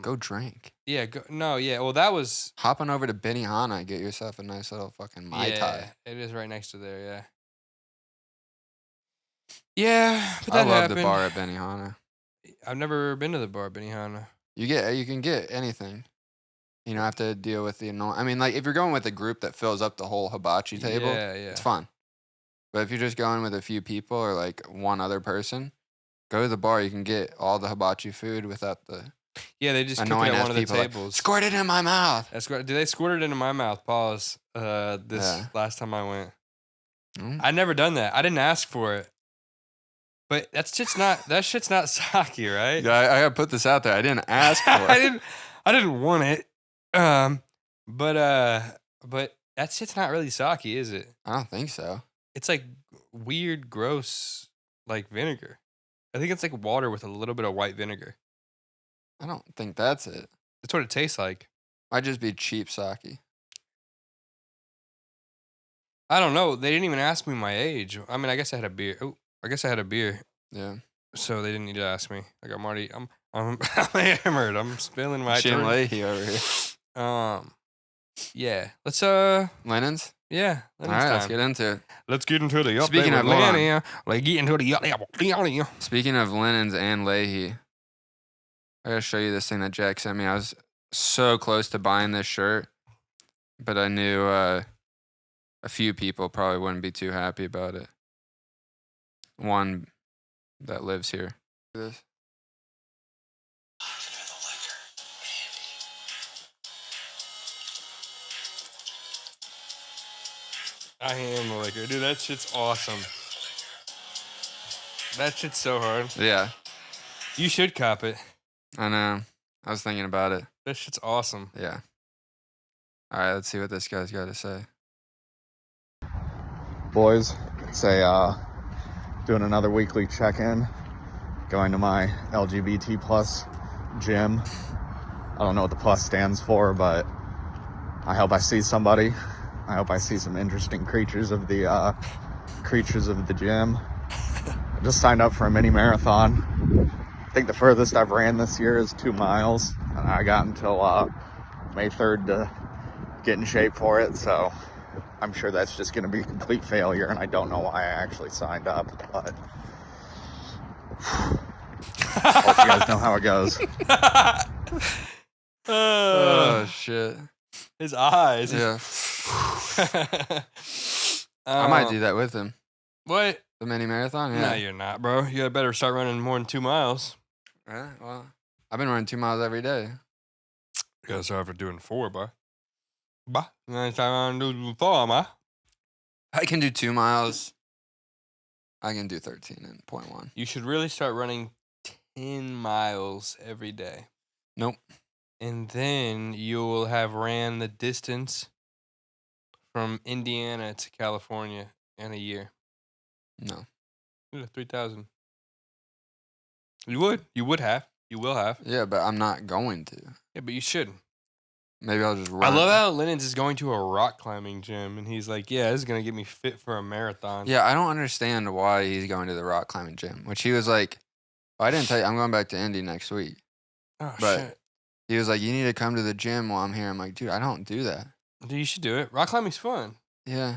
S2: Go drink.
S3: Yeah. Well, that was
S2: hopping over to Benihana and get yourself a nice little fucking Mai Tai.
S3: It is right next to there. Yeah. Yeah, but that
S2: I love
S3: happened.
S2: the bar at Benihana.
S3: I've never been to the bar at Benihana.
S2: You can get anything. You don't have to deal with the annoying. I mean, like if you're going with a group that fills up the whole hibachi table, it's fun. But if you're just going with a few people or like one other person, go to the bar. You can get all the hibachi food without the
S3: they just cook it at one of the tables.
S2: Like, squirt it in my mouth.
S3: Did they squirt it into my mouth? Pause. Last time I went, I never done that. I didn't ask for it. But that shit's not sake, right?
S2: Yeah, I gotta put this out there. I didn't ask for it.
S3: I didn't want it. But that shit's not really sake, is it?
S2: I don't think so.
S3: It's like weird, gross, like vinegar. I think it's like water with a little bit of white vinegar.
S2: I don't think that's it.
S3: That's what it tastes like.
S2: Might just be cheap sake.
S3: I don't know. They didn't even ask me my age. I mean, I guess I had a beer. Oh, I guess I had a beer.
S2: Yeah.
S3: So they didn't need to ask me. Like I'm I'm hammered. I'm spilling my
S2: Jim
S3: drink.
S2: Leahy over here.
S3: Yeah. Let's
S2: Linens?
S3: yeah.
S2: All right, let's get into it.
S3: Let's get into the
S2: Speaking of
S3: Lenny. Like get into the
S2: Speaking of linens and Leahy, I gotta show you this thing that Jack sent me. I was so close to buying this shirt, but I knew a few people probably wouldn't be too happy about it. One that lives here. This.
S3: I am the liquor. Dude, that shit's awesome. That shit's so hard.
S2: Yeah,
S3: You should cop it.
S2: I know. I was thinking about it.
S3: That shit's awesome.
S2: Yeah. All right, let's see what this guy's got to say.
S4: Boys, say doing another weekly check-in, going to my LGBT plus gym. I don't know what the plus stands for, but I hope I see somebody. I hope I see some interesting creatures of the gym. I just signed up for a mini marathon. I think the furthest I've ran this year is 2 miles, and I got until May 3rd to get in shape for it, so I'm sure that's just going to be a complete failure, and I don't know why I actually signed up, but hope you guys know how it goes.
S2: Oh, shit.
S3: His eyes.
S2: Yeah. I might do that with him.
S3: What?
S2: The mini marathon? Yeah.
S3: No, you're not, bro. You gotta better start running more than 2 miles.
S2: Yeah, well, I've been running 2 miles every day.
S3: You gotta start for doing 4, bro. Next time I do 4, ma.
S2: I can do 2 miles. I can do 13.1.
S3: You should really start running 10 miles every day.
S2: Nope.
S3: And then you will have ran the distance from Indiana to California in a year.
S2: No.
S3: Yeah, 3,000. You would. You would have. You will have.
S2: Yeah, but I'm not going to.
S3: Yeah, but you should.
S2: Maybe I'll just run.
S3: I love how Lennon's is going to a rock climbing gym, and he's like, yeah, this is going to get me fit for a marathon.
S2: Yeah, I don't understand why he's going to the rock climbing gym, which he was like, oh, I didn't tell you, I'm going back to Indy next week.
S3: Oh,
S2: But
S3: shit.
S2: he was like, you need to come to the gym while I'm here. I'm like, dude, I don't do that.
S3: Dude, you should do it. Rock climbing's fun.
S2: Yeah.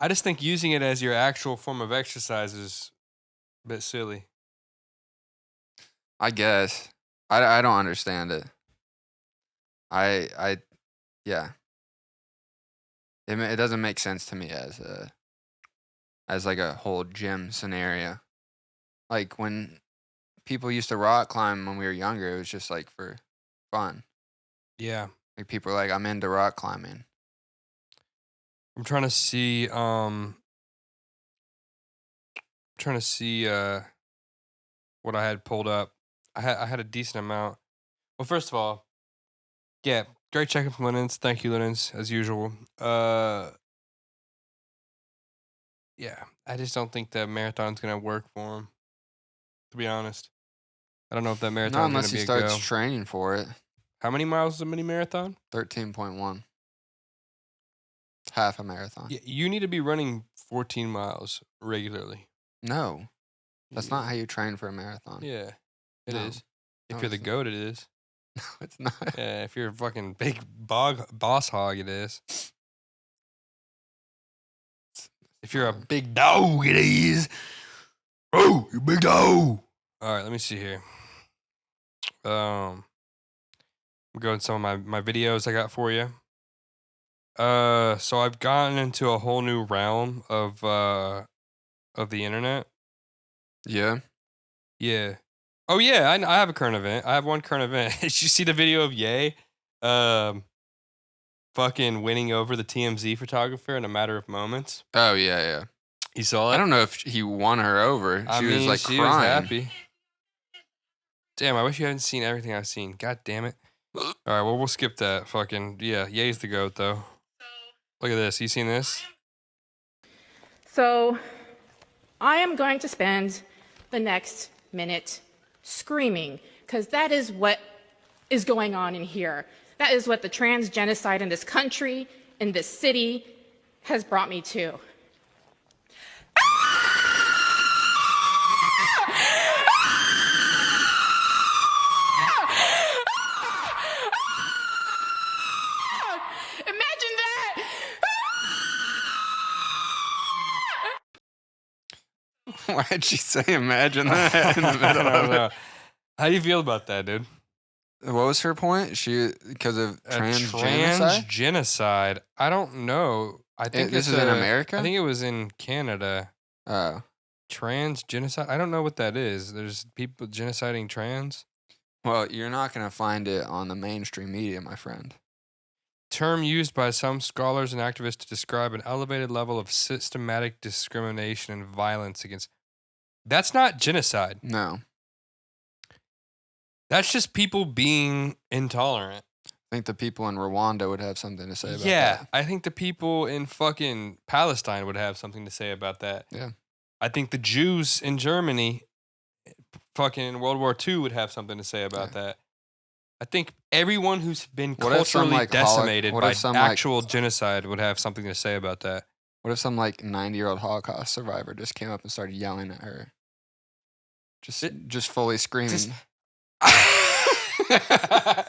S3: I just think using it as your actual form of exercise is a bit silly.
S2: I guess. I don't understand it. Yeah. It doesn't make sense to me as like a whole gym scenario. Like when people used to rock climb when we were younger, it was just like for fun.
S3: Yeah.
S2: Like people are like, I'm into rock climbing.
S3: I'm trying to see what I had pulled up. I had a decent amount. Well, first of all, yeah, great checking from Linens. Thank you, Linens, as usual. Yeah, I just don't think that marathon's gonna work for him. To be honest, I don't know if that
S2: No,
S3: marathon's
S2: unless
S3: gonna be
S2: he
S3: a
S2: starts
S3: go.
S2: training for it.
S3: How many miles is a mini marathon?
S2: 13.1. Half a marathon.
S3: Yeah, you need to be running 14 miles regularly.
S2: No. That's not how you train for a marathon.
S3: Yeah, it
S2: No.
S3: is. If
S2: No,
S3: you're the
S2: it's not.
S3: goat, it is.
S2: No, it's not.
S3: Yeah, if you're a fucking big boss hog, it is. If you're a big dog, it is. Oh, you big dog. All right, let me see here. I'm going some of my videos I got for you. So I've gotten into a whole new realm of the internet.
S2: Yeah.
S3: Yeah. Oh yeah, I have a current event. I have one current event. Did you see the video of Ye? Fucking winning over the TMZ photographer in a matter of moments.
S2: Oh, yeah, yeah.
S3: You saw it?
S2: I don't know if he won her over.
S3: I
S2: She
S3: mean,
S2: was like
S3: she
S2: crying.
S3: was happy. Damn, I wish you hadn't seen everything I've seen. God damn it. All right, well, we'll skip that. Fucking, yeah, Ye's the GOAT, though. Look at this. You seen this?
S5: So I am going to spend the next minute screaming, because that is what is going on in here. That is what the trans genocide in this country, in this city, has brought me to.
S2: Why'd she say imagine that in the middle of it?
S3: How do you feel about that, dude?
S2: What was her point? Because of transgenocide?
S3: Transgenocide. I don't know. I think
S2: This is in America?
S3: I think it was in Canada.
S2: Oh.
S3: Transgenocide. I don't know what that is. There's people genociding trans.
S2: Well, you're not going to find it on the mainstream media, my friend.
S3: Term used by some scholars and activists to describe an elevated level of systematic discrimination and violence against. That's not genocide.
S2: No.
S3: That's just people being intolerant.
S2: I think the people in Rwanda would have something to say about that.
S3: Yeah, I think the people in fucking Palestine would have something to say about that.
S2: Yeah.
S3: I think the Jews in Germany, fucking in World War II, would have something to say about that. I think everyone who's been culturally decimated by actual genocide would have something to say about that.
S2: What if some 90-year-old Holocaust survivor just came up and started yelling at her? Just fully screaming.
S3: Yeah,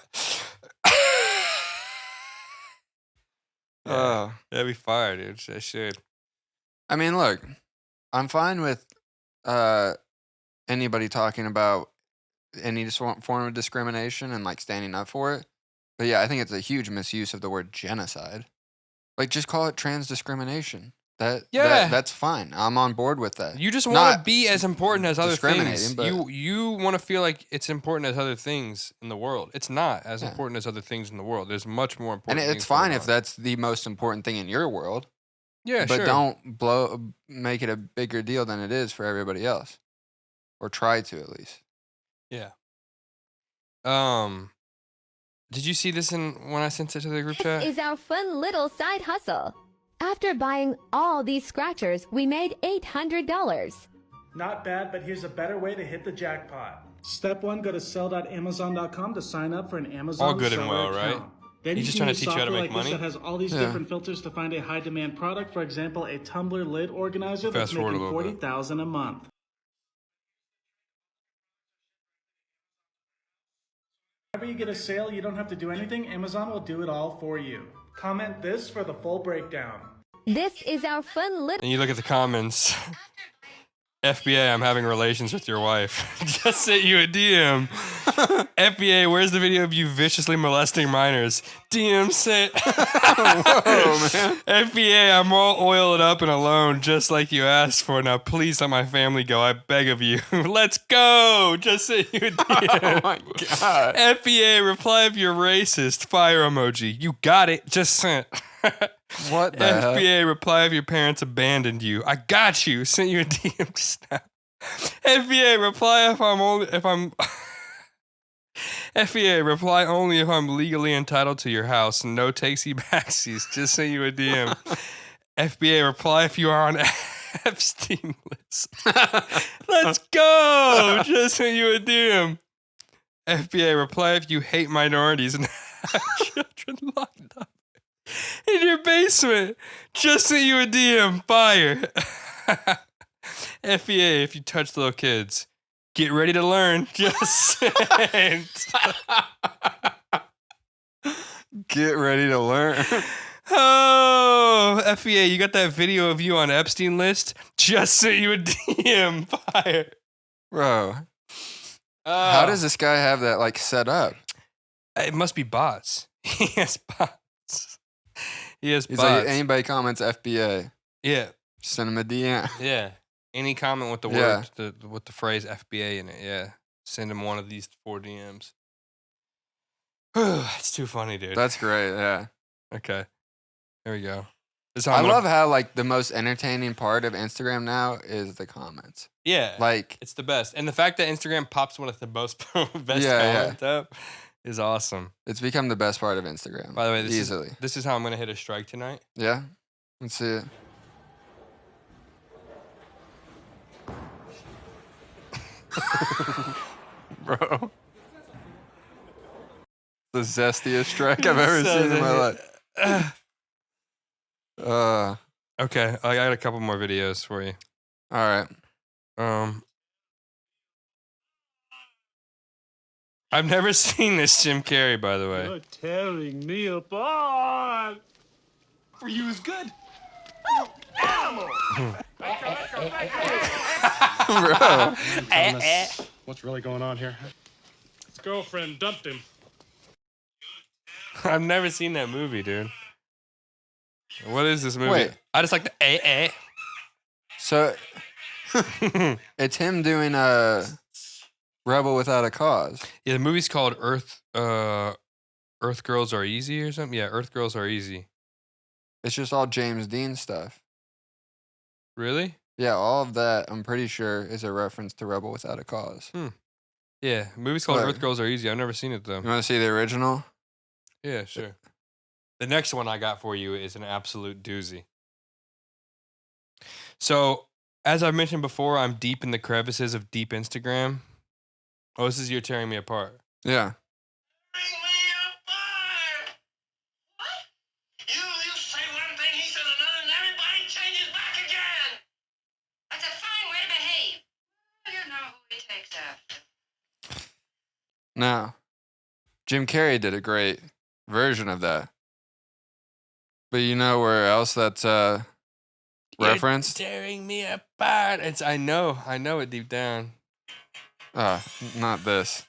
S3: that'd be fire, dude. That should.
S2: I mean, look, I'm fine with anybody talking about any form of discrimination and standing up for it. But yeah, I think it's a huge misuse of the word genocide. Just call it trans discrimination. That's fine. I'm on board with that.
S3: You just want to be as important as other things.
S2: But
S3: You want to feel like it's important as other things in the world. It's not as important as other things in the world. There's much more important.
S2: And it's fine if that's the most important thing in your world.
S3: Yeah,
S2: but
S3: sure.
S2: don't make it a bigger deal than it is for everybody else, or try to at least.
S3: Yeah. Did you see this when I sent it to the group chat?
S6: This is our fun little side hustle. After buying all these scratchers, we made $800.
S7: Not bad, but here's a better way to hit the jackpot. Step 1, go to sell.amazon.com to sign up for an Amazon
S3: all good and
S7: seller
S3: well,
S7: account.
S3: right?
S7: Then
S3: He's just trying to teach you how to make money.
S7: That has all these different filters to find a high demand product. For example, a tumbler lid organizer that's making $40,000 a month. Whenever you get a sale, you don't have to do anything. Amazon will do it all for you. Comment this for the full breakdown.
S6: This is our fun little.
S3: And you look at the comments. FBA, I'm having relations with your wife. Just sent you a DM. FBA, where's the video of you viciously molesting minors? DM sent.
S2: Whoa, man.
S3: FBA, I'm all oiled up and alone, just like you asked for. Now please let my family go. I beg of you. Let's go. Just sent you a DM.
S2: Oh my God.
S3: FBA, reply if you're racist. Fire emoji. You got it. Just sent.
S2: What the
S3: FBA,
S2: hell?
S3: reply if your parents abandoned you. I got you. Sent you a DM just now. FBA, reply if I'm FBA, reply only if I'm legally entitled to your house. No takesy backsies. Just sent you a DM. FBA, reply if you are on Epstein list. Let's go. Just sent you a DM. FBA, reply if you hate minorities and have children locked up in your basement. Just sent you a DM. Fire. FBA, if you touch little kids, get ready to learn. Just sent.
S2: Get ready to learn.
S3: Oh, FBA, you got that video of you on Epstein list? Just sent you a DM. Fire.
S2: Bro. How does this guy have that set up?
S3: It must be bots. He has bots. He has
S2: He's
S3: bots.
S2: anybody comments FBA,
S3: Yeah.
S2: send him a DM.
S3: Yeah. Any comment with the word, with the phrase FBA in it, yeah. Send him one of these 4 DMs. It's too funny, dude.
S2: That's great, yeah.
S3: Okay. There we go.
S2: I love how the most entertaining part of Instagram now is the comments.
S3: Yeah. It's the best. And the fact that Instagram pops one of the best comments up is awesome.
S2: It's become the best part of Instagram.
S3: By the way,
S2: easily.
S3: This is how I'm going to hit a strike tonight.
S2: Yeah? Let's see it. Bro. The zestiest strike I've ever seen in my life.
S3: Okay, I got a couple more videos for you.
S2: All right.
S3: I've never seen this Jim Carrey, by the way.
S8: You're tearing me apart. For you is good.
S2: Bro.
S8: What's really going on here? His girlfriend dumped him.
S3: I've never seen that movie, dude. What is this movie?
S2: Wait.
S3: I just like the
S2: So it's him doing a Rebel Without a Cause.
S3: Yeah, the movie's called Earth Girls Are Easy or something. Yeah, Earth Girls Are Easy.
S2: It's just all James Dean stuff.
S3: Really?
S2: Yeah, all of that, I'm pretty sure, is a reference to Rebel Without a Cause.
S3: Yeah, the movie's called
S2: What?
S3: Earth Girls Are Easy. I've never seen it though.
S2: You want to see the original?
S3: Yeah, sure. The next one I got for you is an absolute doozy. So, as I've mentioned before, I'm deep in the crevices of deep Instagram. Oh, this is you tearing me apart.
S2: Yeah.
S9: You say one thing, he says another, and everybody changes back again. That's a fine way to behave. You know who he takes after.
S2: No. Jim Carrey did a great version of that. But you know where else that's referenced?
S3: You're tearing me apart. I know it deep down.
S2: Not this.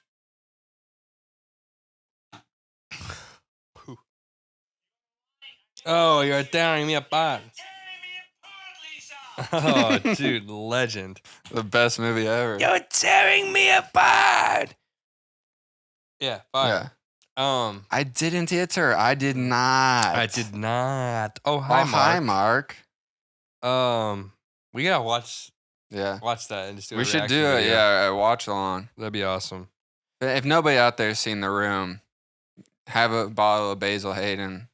S3: Oh, you're tearing me apart. Oh, dude, legend.
S2: The best movie ever.
S3: You're tearing me apart. Yeah, fire.
S2: Yeah. I didn't hit her. I did not.
S3: I did not. Oh, hi,
S2: Oh,
S3: Mark.
S2: hi, Mark.
S3: We gotta watch
S2: Yeah.
S3: that and just do.
S2: We should do it. Yeah, a watch along.
S3: That'd be awesome.
S2: If nobody out there's seen The Room, have a bottle of Basil Hayden,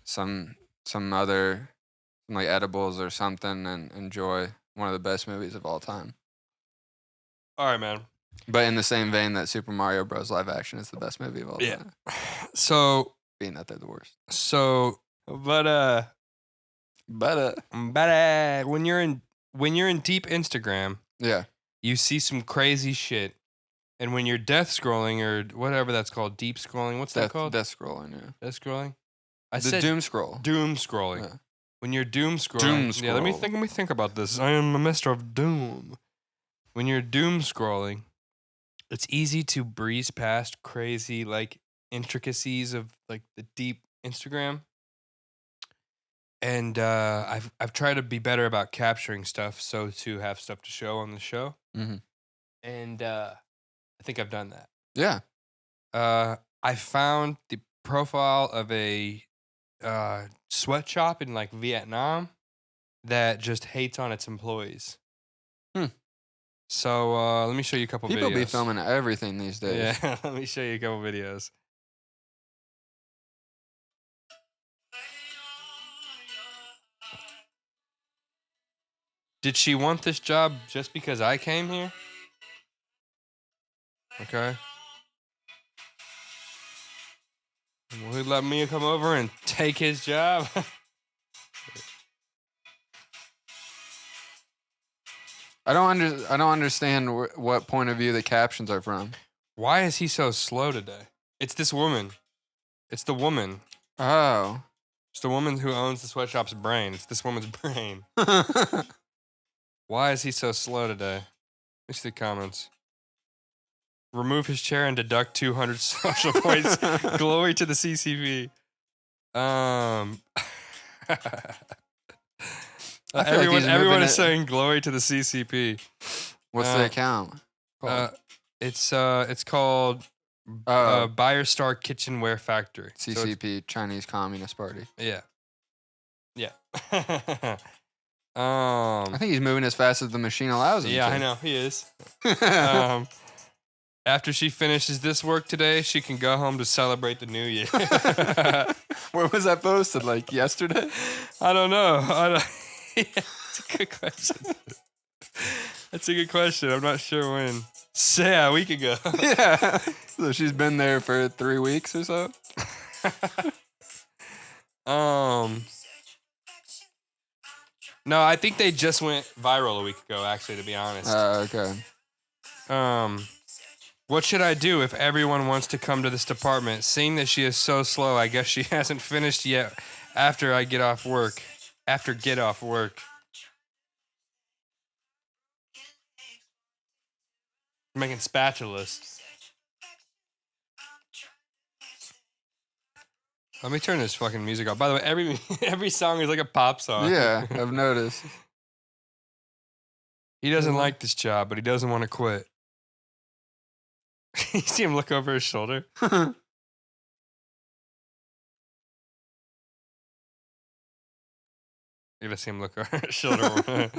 S2: some other like edibles or something, and enjoy one of the best movies of all time.
S3: All right, man.
S2: But in the same vein that Super Mario Bros. Live action is the best movie of all time.
S3: So,
S2: Being that they're the worst.
S3: but when you're in deep Instagram,
S2: yeah.
S3: you see some crazy shit. And when you're death scrolling or whatever that's called, deep scrolling, what's that called?
S2: Death scrolling, yeah.
S3: Death scrolling? I
S2: The
S3: said
S2: doom scroll.
S3: doom scrolling.
S2: Yeah.
S3: When you're doom scrolling.
S2: Doom
S3: Yeah, let
S2: scroll.
S3: me think about this. I am a master of doom. When you're doom scrolling, it's easy to breeze past crazy like intricacies of like the deep Instagram. And I've tried to be better about capturing stuff so to have stuff to show on the show.
S2: Mhm.
S3: And I think I've done that.
S2: Yeah.
S3: I found the profile of a sweatshop in like Vietnam that just hates on its employees. So let me show you a couple
S2: People
S3: videos.
S2: be filming everything these days.
S3: Yeah, let me show you a couple videos. Did she want this job just because I came here? Okay. Will he let me come over and take his job?
S2: I don't understand what point of view the captions are from.
S3: Why is he so slow today? It's this woman. It's the woman.
S2: Oh.
S3: It's the woman who owns the sweatshop's brain. It's this woman's brain. Why is he so slow today? Let me see the comments. Remove his chair and deduct 200 social points. Glory to the CCP. Everyone is saying glory to the CCP.
S2: What's the account called?
S3: It's called Buyer Star Kitchenware Factory.
S2: CCP, Chinese Communist Party.
S3: Yeah. Yeah.
S2: I think he's moving as fast as the machine allows him.
S3: Yeah,
S2: to.
S3: I know he is. After she finishes this work today, she can go home to celebrate the new year.
S2: Where was that posted? Like yesterday?
S3: I don't know. Yeah, that's a good question. That's a good question. I'm not sure when. Say a week ago.
S2: Yeah. So she's been there for 3 weeks or so.
S3: No, I think they just went viral a week ago. Actually, to be honest.
S2: Okay.
S3: What should I do if everyone wants to come to this department? Seeing that she is so slow, I guess she hasn't finished yet after I get off work. after get off work. Making spatulas. Let me turn this fucking music off. By the way, every song is like a pop song.
S2: Yeah, I've noticed.
S3: He doesn't like this job, but he doesn't want to quit. You see him look over his shoulder? You're gonna see him look over his shoulder.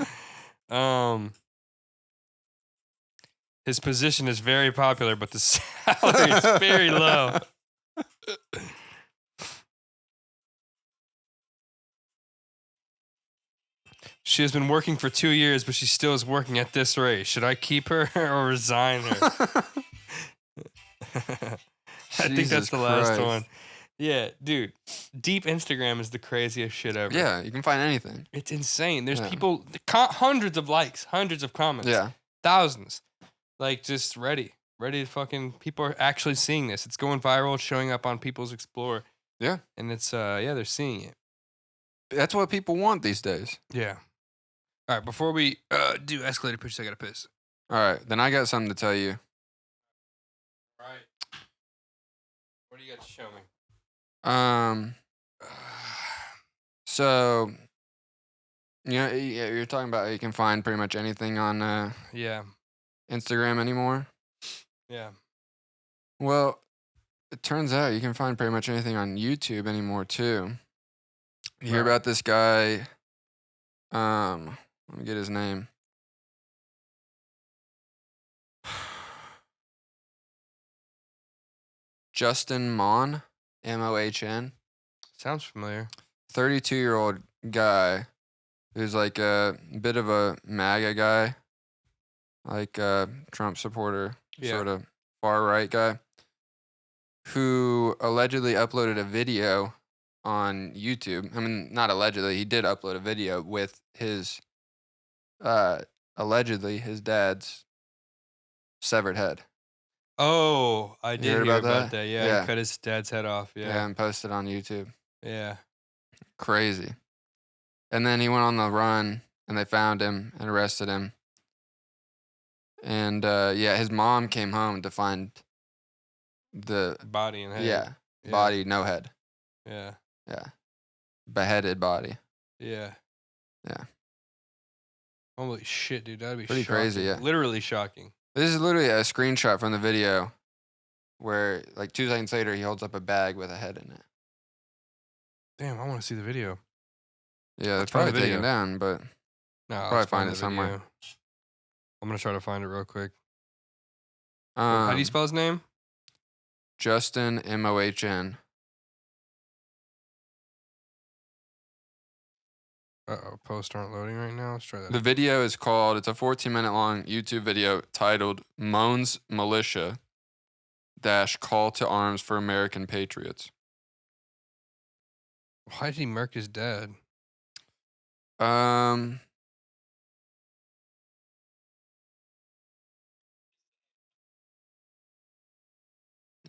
S3: His position is very popular, but the salary is very low. She has been working for 2 years, but she still is working at this rate. Should I keep her or resign her? I think that's the last one. Yeah, dude. Deep Instagram is the craziest shit ever.
S2: Yeah, you can find anything.
S3: It's insane. There's people, hundreds of likes, hundreds of comments.
S2: Yeah.
S3: Thousands. Like, just ready to fucking, people are actually seeing this. It's going viral, it's showing up on People's Explore.
S2: Yeah.
S3: And it's, they're seeing it.
S2: That's what people want these days.
S3: Yeah. All right, before we do escalator pitches, I gotta piss.
S2: All right, then I got something to tell you.
S3: All right. What do you got to show me?
S2: So, you're talking about you can find pretty much anything on
S3: Yeah.
S2: Instagram anymore.
S3: Yeah.
S2: Well, it turns out you can find pretty much anything on YouTube anymore too. You hear about this guy? Let me get his name. Justin Mohn, Mohn.
S3: Sounds familiar.
S2: 32-year-old guy who's like a bit of a MAGA guy, like a Trump supporter, sort of far-right guy, who allegedly uploaded a video on YouTube. I mean, not allegedly, he did upload a video with his, allegedly, his dad's severed head.
S3: Oh, I did hear about that. Yeah,
S2: Yeah.
S3: he cut his dad's head off.
S2: Yeah, and posted on YouTube.
S3: Yeah.
S2: Crazy. And then he went on the run, and they found him and arrested him. And his mom came home to find the
S3: Body and head.
S2: yeah, body, no head.
S3: Yeah.
S2: Yeah, beheaded body.
S3: Yeah.
S2: Yeah.
S3: Holy shit, dude. That'd be
S2: Pretty
S3: shocking.
S2: crazy, yeah.
S3: Literally shocking.
S2: This is literally a screenshot from the video where, like, 2 seconds later, he holds up a bag with a head in it.
S3: Damn, I want to see the video.
S2: Yeah, it's
S3: Find the
S2: probably taken
S3: video.
S2: down, but
S3: No,
S2: probably
S3: let's
S2: find
S3: the
S2: it somewhere.
S3: video. I'm gonna try to find it real quick. How do you spell his name?
S2: Justin Mohn.
S3: Posts aren't loading right now. Let's try that.
S2: The video is called, it's a 14-minute long YouTube video titled Mohn's Militia - Call to Arms for American Patriots.
S3: Why did he murk his dad?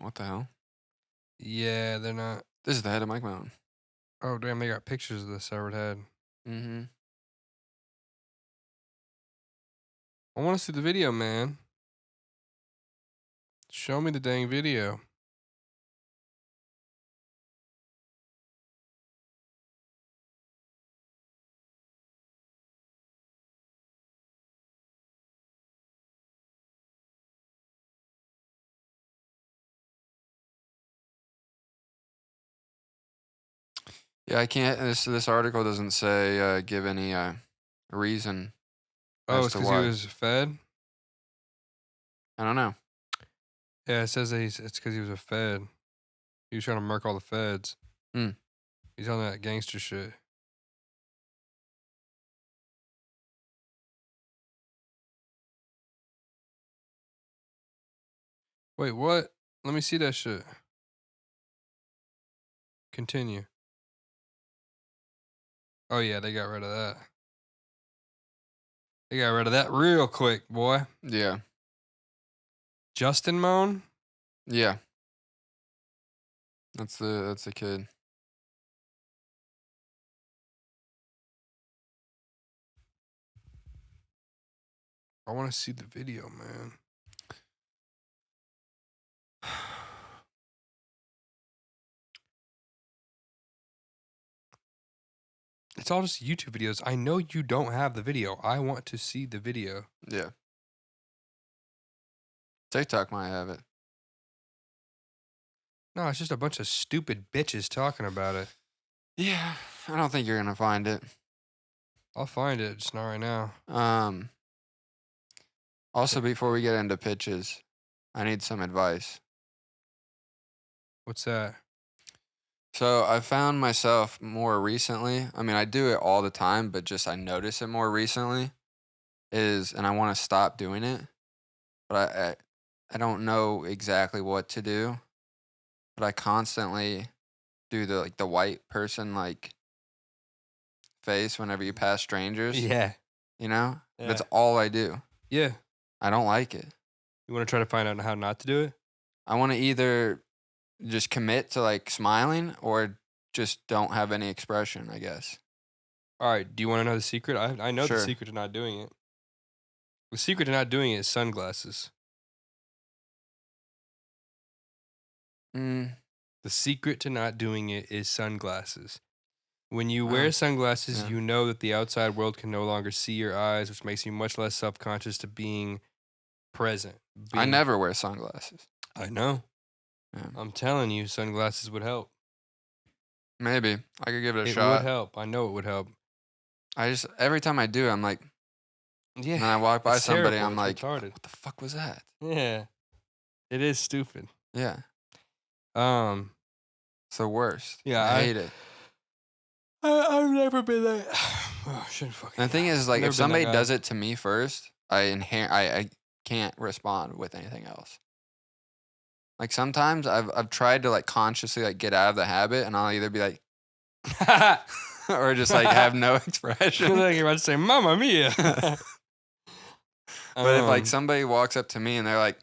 S2: What the hell?
S3: Yeah, they're not.
S2: This is the head of Mike Mountain.
S3: Oh, damn, they got pictures of the severed head.
S2: Mm-hmm.
S3: I want to see the video, man. Show me the dang video.
S2: Yeah, I can't. This article doesn't say give any reason.
S3: Oh,
S2: as
S3: it's
S2: to
S3: because
S2: why.
S3: he was fed?
S2: I don't know.
S3: Yeah, it says that it's because he was a fed. He was trying to murk all the feds.
S2: Hmm.
S3: He's on that gangster shit. Wait, what? Let me see that shit. Continue. Oh, yeah, they got rid of that. They got rid of that real quick, boy.
S2: Yeah.
S3: Justin Mohn?
S2: Yeah. That's the kid.
S3: I want to see the video, man. It's all just YouTube videos. I know you don't have the video. I want to see the video.
S2: Yeah. TikTok might have it.
S3: No, it's just a bunch of stupid bitches talking about it.
S2: Yeah, I don't think you're gonna find it.
S3: I'll find it, just not right now.
S2: Also, before we get into pitches, I need some advice.
S3: What's that?
S2: So I found myself more recently. I mean, I do it all the time, but just I notice it more recently. And I want to stop doing it, but I don't know exactly what to do. But I constantly do the white person face whenever you pass strangers.
S3: Yeah.
S2: You know,
S3: Yeah.
S2: that's all I do.
S3: Yeah.
S2: I don't like it.
S3: You want to try to find out how not to do it?
S2: I want to either just commit to smiling or just don't have any expression, I guess.
S3: All right. Do you want to know the secret? I know
S2: Sure.
S3: the secret to not doing it. The secret to not doing it is sunglasses.
S2: Mm,
S3: The secret to not doing it is sunglasses. When you wear
S2: Wow.
S3: sunglasses,
S2: Yeah.
S3: you know that the outside world can no longer see your eyes, which makes you much less self-conscious to being present.
S2: I never wear sunglasses.
S3: I know.
S2: Yeah.
S3: I'm telling you, sunglasses would help.
S2: Maybe I could give it a
S3: It
S2: shot.
S3: would help. I know it would help.
S2: I just every time I do, I'm like,
S3: Yeah.
S2: and I walk by
S3: it's
S2: somebody,
S3: terrible,
S2: I'm like,
S3: it's retarded.
S2: what the fuck was that?
S3: Yeah. It is stupid.
S2: Yeah,
S3: Um,
S2: it's the worst.
S3: Yeah,
S2: I hate it.
S3: I've never been that. Oh, I shouldn't fucking.
S2: And the thing is,
S3: Never
S2: if
S3: been that
S2: somebody
S3: guy.
S2: does it to me first, I can't respond with anything else. Like sometimes I've tried to consciously get out of the habit, and I'll either be like, or just have no expression.
S3: Like you're about to say, "Mamma mia."
S2: But if somebody walks up to me and they're like,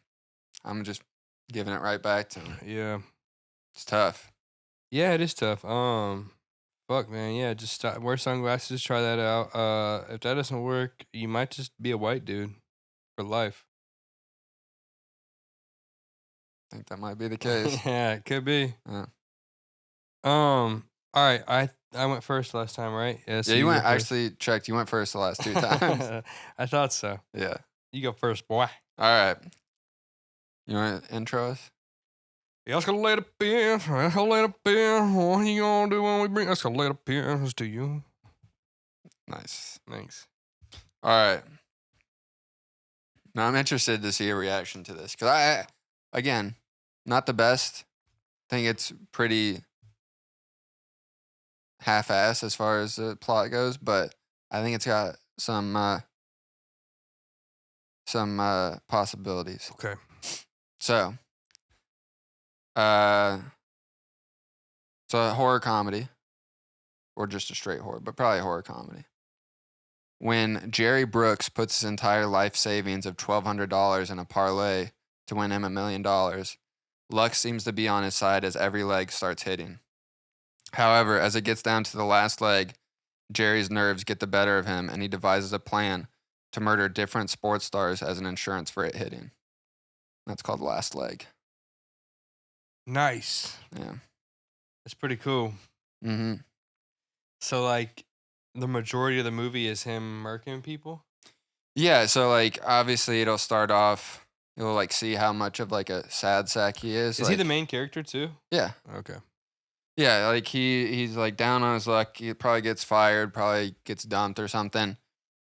S2: I'm just giving it right back to them.
S3: yeah,
S2: It's tough.
S3: yeah, it is tough. Fuck, man, yeah, just stop, wear sunglasses. Try that out. If that doesn't work, you might just be a white dude for life.
S2: I think that might be the case.
S3: Yeah, it could be.
S2: Yeah.
S3: All right, I went first last time, right?
S2: Yeah,
S3: so
S2: you
S3: go
S2: went
S3: first.
S2: actually checked. You went first the last 2 times.
S3: I thought so.
S2: Yeah.
S3: You go first, boy.
S2: All right. You want to intro us?
S3: Escalator pins, escalator pins. What you gonna do when we bring escalator pins to you?
S2: Nice.
S3: Thanks.
S2: All right. Now I'm interested to see a reaction to this because again, not the best. I think it's pretty half-ass as far as the plot goes, but I think it's got some possibilities.
S3: Okay.
S2: So, it's a horror comedy, or just a straight horror, but probably a horror comedy. When Jerry Brooks puts his entire life savings of $1,200 in a parlay to win him $1 million, luck seems to be on his side as every leg starts hitting. However, as it gets down to the last leg, Jerry's nerves get the better of him, and he devises a plan to murder different sports stars as an insurance for it hitting. That's called Last Leg.
S3: Nice.
S2: Yeah.
S3: That's pretty cool.
S2: Mm-hmm.
S3: So, the majority of the movie is him murking people?
S2: Yeah, so obviously it'll start off, you'll see how much of a sad sack he is.
S3: Is he the main character, too?
S2: Yeah.
S3: Okay.
S2: Yeah, he's down on his luck. He probably gets fired, probably gets dumped or something.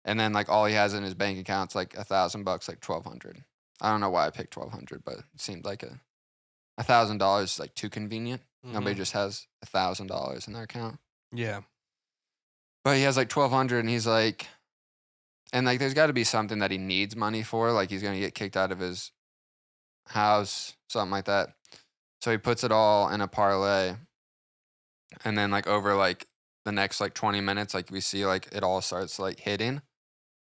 S2: And then all he has in his bank account's $1,000, $1,200. I don't know why I picked $1,200, but it seemed like $1,000 is too convenient. Nobody just has $1,000 in their account.
S3: Yeah.
S2: But he has $1,200, and he's and there's got to be something that he needs money for. He's gonna get kicked out of his house, something like that. So he puts it all in a parlay, and then over the next 20 minutes, we see it all starts hitting.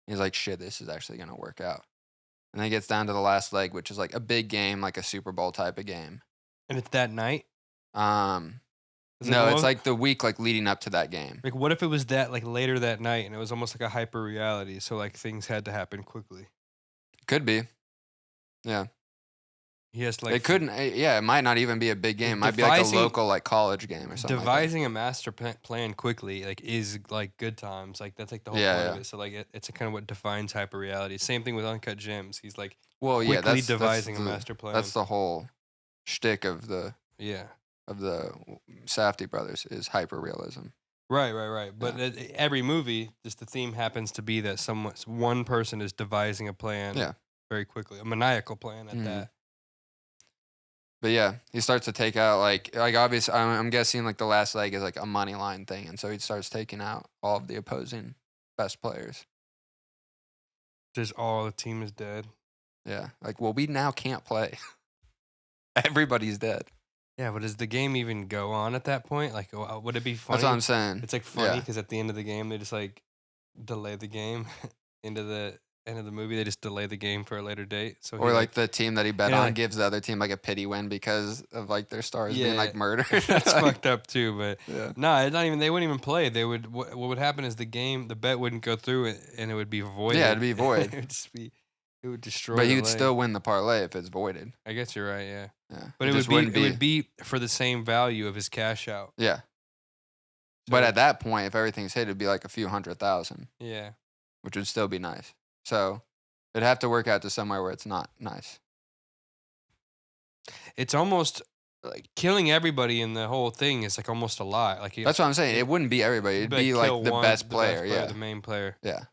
S2: He's like, shit, this is actually gonna work out. And then it gets down to the last leg, which is a big game, a Super Bowl type of game.
S3: And it's that night? Is it
S2: No, it's
S3: long?
S2: the week leading up to that game.
S3: What if it was that later that night and it was almost like a hyper reality, so things had to happen quickly?
S2: Could be. Yeah.
S3: He has to like
S2: It couldn't. Yeah, it might not even be a big game. It might be like a local like college game or something.
S3: Devising a master plan quickly like is like good times. Like that's like the whole point of it. So like it's kind of what defines hyper reality. Same thing with Uncut Gems. He's like quickly devising a master plan.
S2: That's the whole shtick of the Safdie brothers is hyper realism.
S3: Right. But every movie, just the theme happens to be that one person is devising a plan very quickly, a maniacal plan at that.
S2: But yeah, he starts to take out like obviously I'm guessing like the last leg is like a money line thing, and so he starts taking out all of the opposing best players.
S3: Just all the team is dead.
S2: Yeah, like well we now can't play. Everybody's dead.
S3: Yeah, but does the game even go on at that point? Like, would it be funny?
S2: That's what I'm saying.
S3: It's like funny because at the end of the game they just like delay the game into the end of the movie. They just delay the game for a later date. So
S2: or like the team that he bet on gives the other team like a pity win because of like their stars being like murdered.
S3: That's fucked up too. But no, it's not even. They wouldn't even play. They would. What would happen is the bet wouldn't go through and it would be voided.
S2: Yeah, it'd be void.
S3: It would just be. It would destroy.
S2: But he would still win the parlay if it's voided.
S3: I guess you're right. Yeah.
S2: Yeah.
S3: But it would be for the same value of his cash out.
S2: Yeah. But at that point, if everything's hit, it'd be like a few $100,000.
S3: Yeah.
S2: Which would still be nice. So it'd have to work out to somewhere where it's not nice.
S3: It's almost like killing everybody in the whole thing is like almost a lot. Like
S2: that's what I'm saying. It wouldn't be everybody. It'd be like the best player.
S3: The main player.
S2: Yeah.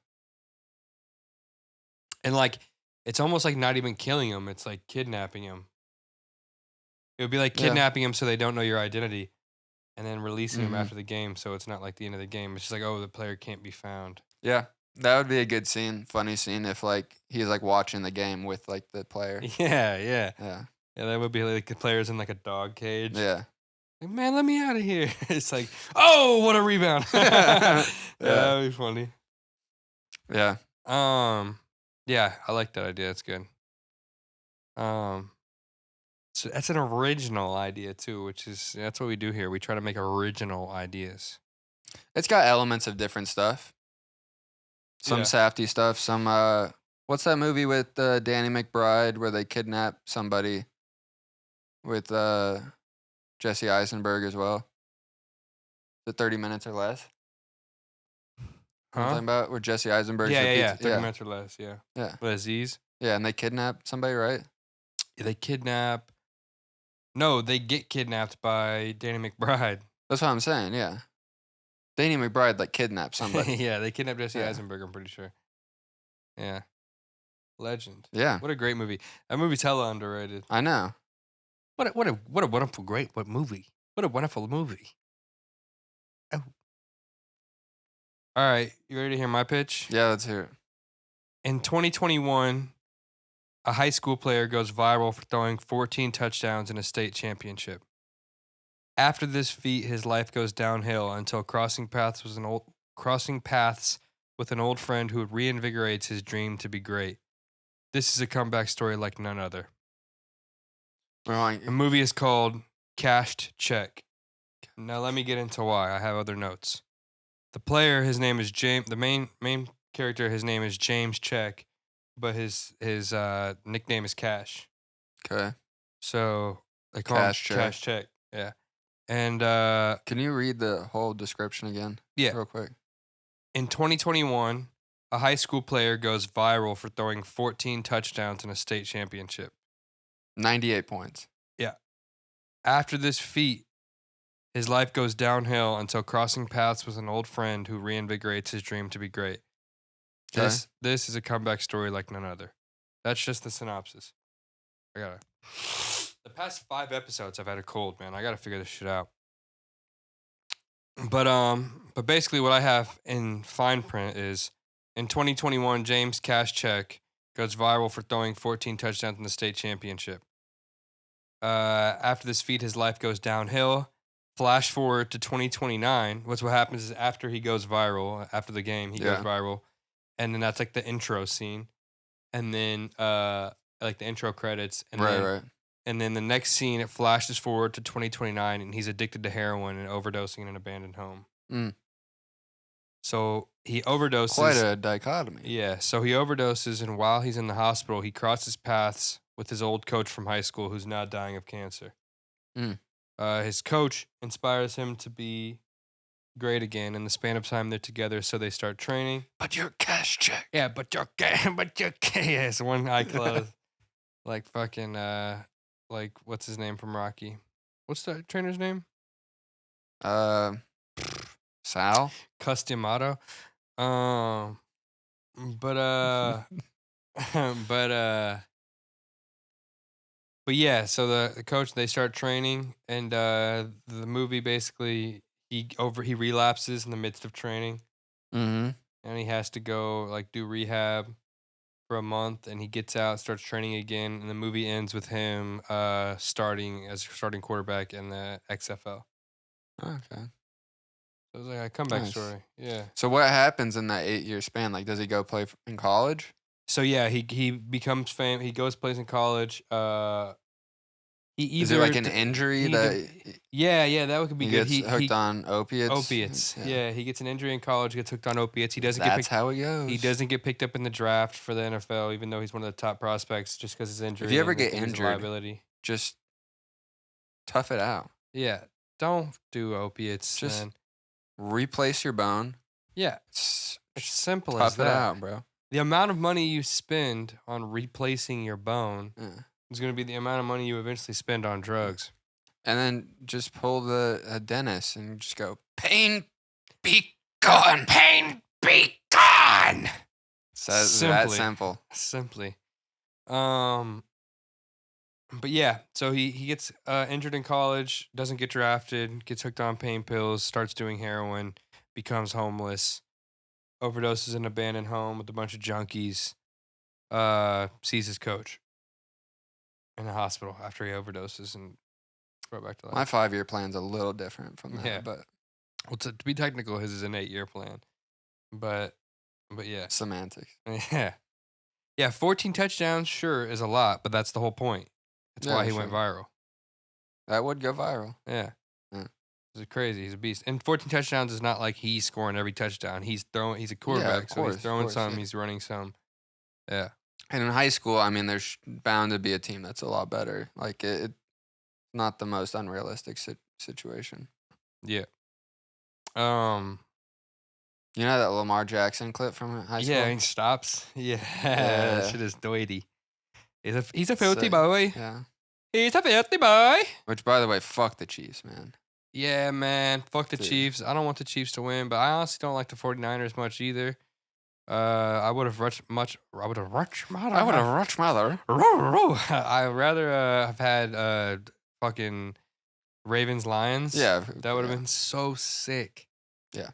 S3: And like, it's almost like not even killing him. It's like kidnapping him. It would be like kidnapping him so they don't know your identity, and then releasing him after the game, so it's not like the end of the game. It's just like, oh, the player can't be found.
S2: Yeah, that would be a good scene, funny scene if like he's like watching the game with like the player.
S3: Yeah. That would be like the player's in like a dog cage.
S2: Yeah.
S3: Like, man, let me out of here. It's like, oh, what a rebound. That would be funny.
S2: Yeah.
S3: Yeah, I like that idea. It's good. So that's an original idea too, that's what we do here. We try to make original ideas.
S2: It's got elements of different stuff. Some Safdie stuff. Some what's that movie with Danny McBride where they kidnap somebody with Jesse Eisenberg as well? The 30 Minutes or Less. Talking about where Jesse Eisenberg.
S3: 30 Minutes or Less. Yeah. With Aziz.
S2: Yeah, and they kidnap somebody, right?
S3: They kidnap. No, they get kidnapped by Danny McBride.
S2: That's what I'm saying. Yeah, Danny McBride like kidnapped somebody.
S3: Yeah, they kidnapped Jesse Eisenberg. I'm pretty sure. Yeah, legend.
S2: Yeah,
S3: what a great movie. That movie's hella underrated.
S2: I know.
S3: What a wonderful movie. What a wonderful movie. Oh. All right, you ready to hear my pitch?
S2: Yeah, let's hear it.
S3: In 2021, a high school player goes viral for throwing 14 touchdowns in a state championship. After this feat, his life goes downhill until crossing paths with an old friend who reinvigorates his dream to be great. This is a comeback story like none other.
S2: Right.
S3: The movie is called Cashed Check. Now let me get into why. I have other notes. The player, his name is James. The main character, his name is James Check, but his nickname is Cash.
S2: Okay.
S3: So they call him Cash Check. Yeah. And
S2: can you read the whole description again?
S3: Yeah.
S2: Real quick.
S3: In 2021, a high school player goes viral for throwing 14 touchdowns in a state championship.
S2: 98 points.
S3: Yeah. After this feat, his life goes downhill until crossing paths with an old friend who reinvigorates his dream to be great.
S2: Okay.
S3: This is a comeback story like none other. That's just the synopsis. The past 5 episodes I've had a cold, man. I gotta figure this shit out. But basically what I have in fine print is in 2021, James Cash Check goes viral for throwing 14 touchdowns in the state championship. After this feat, his life goes downhill. Flash forward to 2029. What happens is after he goes viral, after the game, he goes viral. And then that's like the intro scene. And then like the intro credits. And
S2: right.
S3: And then the next scene, it flashes forward to 2029, and he's addicted to heroin and overdosing in an abandoned home. So he overdoses.
S2: Quite a dichotomy.
S3: Yeah, so he overdoses, and while he's in the hospital, he crosses paths with his old coach from high school who's now dying of cancer.
S2: Mm.
S3: His coach inspires him to be great again in the span of time they're together, so they start training.
S2: But your cash check.
S3: Yeah, but you're yeah, it's one eye closed. Like fucking, like, what's his name from Rocky? What's the trainer's name?
S2: Sal?
S3: Customato. But yeah, so the coach, they start training, and the movie basically he relapses in the midst of training,
S2: Mm-hmm.
S3: and he has to go like do rehab for a month, and he gets out, starts training again, and the movie ends with him starting quarterback in the XFL.
S2: Okay.
S3: So it was like a comeback
S2: Nice.
S3: story. Yeah.
S2: So what happens in that 8-year span? Like, does he go play in college?
S3: So yeah, he becomes famous. He goes plays in college.
S2: Is it like an injury that
S3: yeah, that could be
S2: he
S3: good.
S2: gets hooked on opiates?
S3: Opiates. Yeah, he gets an injury in college, gets hooked on opiates. He doesn't
S2: That's how it goes.
S3: He doesn't get picked up in the draft for the NFL, even though he's one of the top prospects, just because his injury.
S2: If you ever
S3: and
S2: get
S3: he's a
S2: injured,
S3: liability.
S2: just tough it out.
S3: Yeah, don't do opiates.
S2: Just
S3: man.
S2: replace your bone.
S3: Yeah,
S2: It's
S3: it's simple as
S2: tough it
S3: that.
S2: out, bro.
S3: The amount of money you spend on replacing your bone
S2: Yeah.
S3: is going to be the amount of money you eventually spend on drugs.
S2: And then just pull the dentist and just go, pain be gone. Pain be gone. So that
S3: Simply.
S2: simple.
S3: Simply. But yeah, so he gets injured in college, doesn't get drafted, gets hooked on pain pills, starts doing heroin, becomes homeless, overdoses in an abandoned home with a bunch of junkies, sees his coach in the hospital after he overdoses and brought back to life.
S2: My 5-year plan's a little different from that,
S3: Yeah.
S2: but
S3: Well, to be technical, his is an 8-year plan. But yeah.
S2: semantics.
S3: Yeah, 14 touchdowns, sure, is a lot, but that's the whole point. That's
S2: Yeah,
S3: why he
S2: sure.
S3: went viral.
S2: That would go viral.
S3: Yeah.
S2: Yeah.
S3: He's crazy. He's a beast. And 14 touchdowns is not like he's scoring every touchdown. He's a quarterback, so he's throwing some,
S2: yeah.
S3: he's running some. Yeah.
S2: And in high school, I mean, there's bound to be a team that's a lot better. Like, it's not the most unrealistic situation.
S3: Yeah.
S2: You know that Lamar Jackson clip from high school?
S3: Yeah, he stops. Yeah.
S2: Yeah.
S3: Shit is doity. He's a filthy
S2: Sick.
S3: boy.
S2: Yeah.
S3: He's a filthy boy.
S2: Which, by the way, fuck the Chiefs, man.
S3: Yeah, man. Fuck the
S2: Dude.
S3: Chiefs. I don't want the Chiefs to win, but I honestly don't like the 49ers much either. I would have rushed mother.
S2: I would have rushed mother.
S3: I'd rather have had fucking Ravens Lions.
S2: Yeah.
S3: That would have been so sick.
S2: Yeah.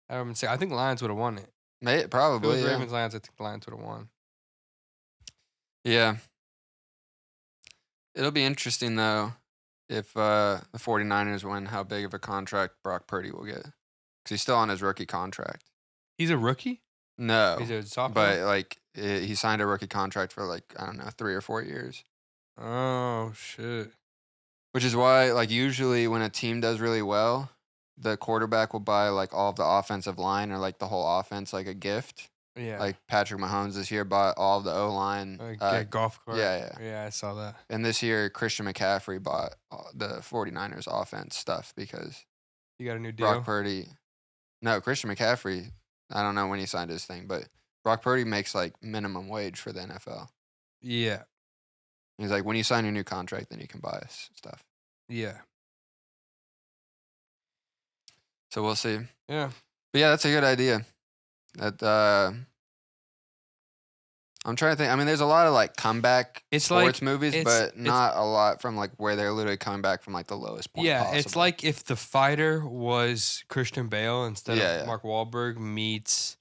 S3: That would have been sick. I think Lions would have won it.
S2: May
S3: If it
S2: probably.
S3: was
S2: Yeah.
S3: Ravens Lions, I think the Lions would have won.
S2: Yeah. It'll be interesting, though, if the 49ers win, how big of a contract Brock Purdy will get. Because he's still on his rookie contract.
S3: He's a rookie?
S2: No.
S3: He's a sophomore?
S2: But, like, he signed a rookie contract for, like, I don't know, 3 or 4 years.
S3: Oh, shit.
S2: Which is why, like, usually when a team does really well, the quarterback will buy, like, all of the offensive line or, like, the whole offense, like, a gift.
S3: Yeah.
S2: Like, Patrick Mahomes this year bought all of the O-line.
S3: Golf cart.
S2: yeah.
S3: Yeah, I saw that.
S2: And this year, Christian McCaffrey bought the 49ers offense stuff because
S3: You got a new deal?
S2: Brock Purdy. No, Christian McCaffrey, I don't know when he signed his thing, but Brock Purdy makes, like, minimum wage for the NFL.
S3: Yeah.
S2: He's like, when you sign your new contract, then you can buy us stuff.
S3: Yeah.
S2: So we'll see.
S3: Yeah.
S2: But yeah, that's a good idea. That I'm trying to think. I mean, there's a lot of like comeback sports movies, but not a lot from like where they're literally coming back from like the lowest point.
S3: Yeah,
S2: possible.
S3: it's like if The Fighter was Christian Bale instead
S2: Yeah,
S3: of Mark Wahlberg meets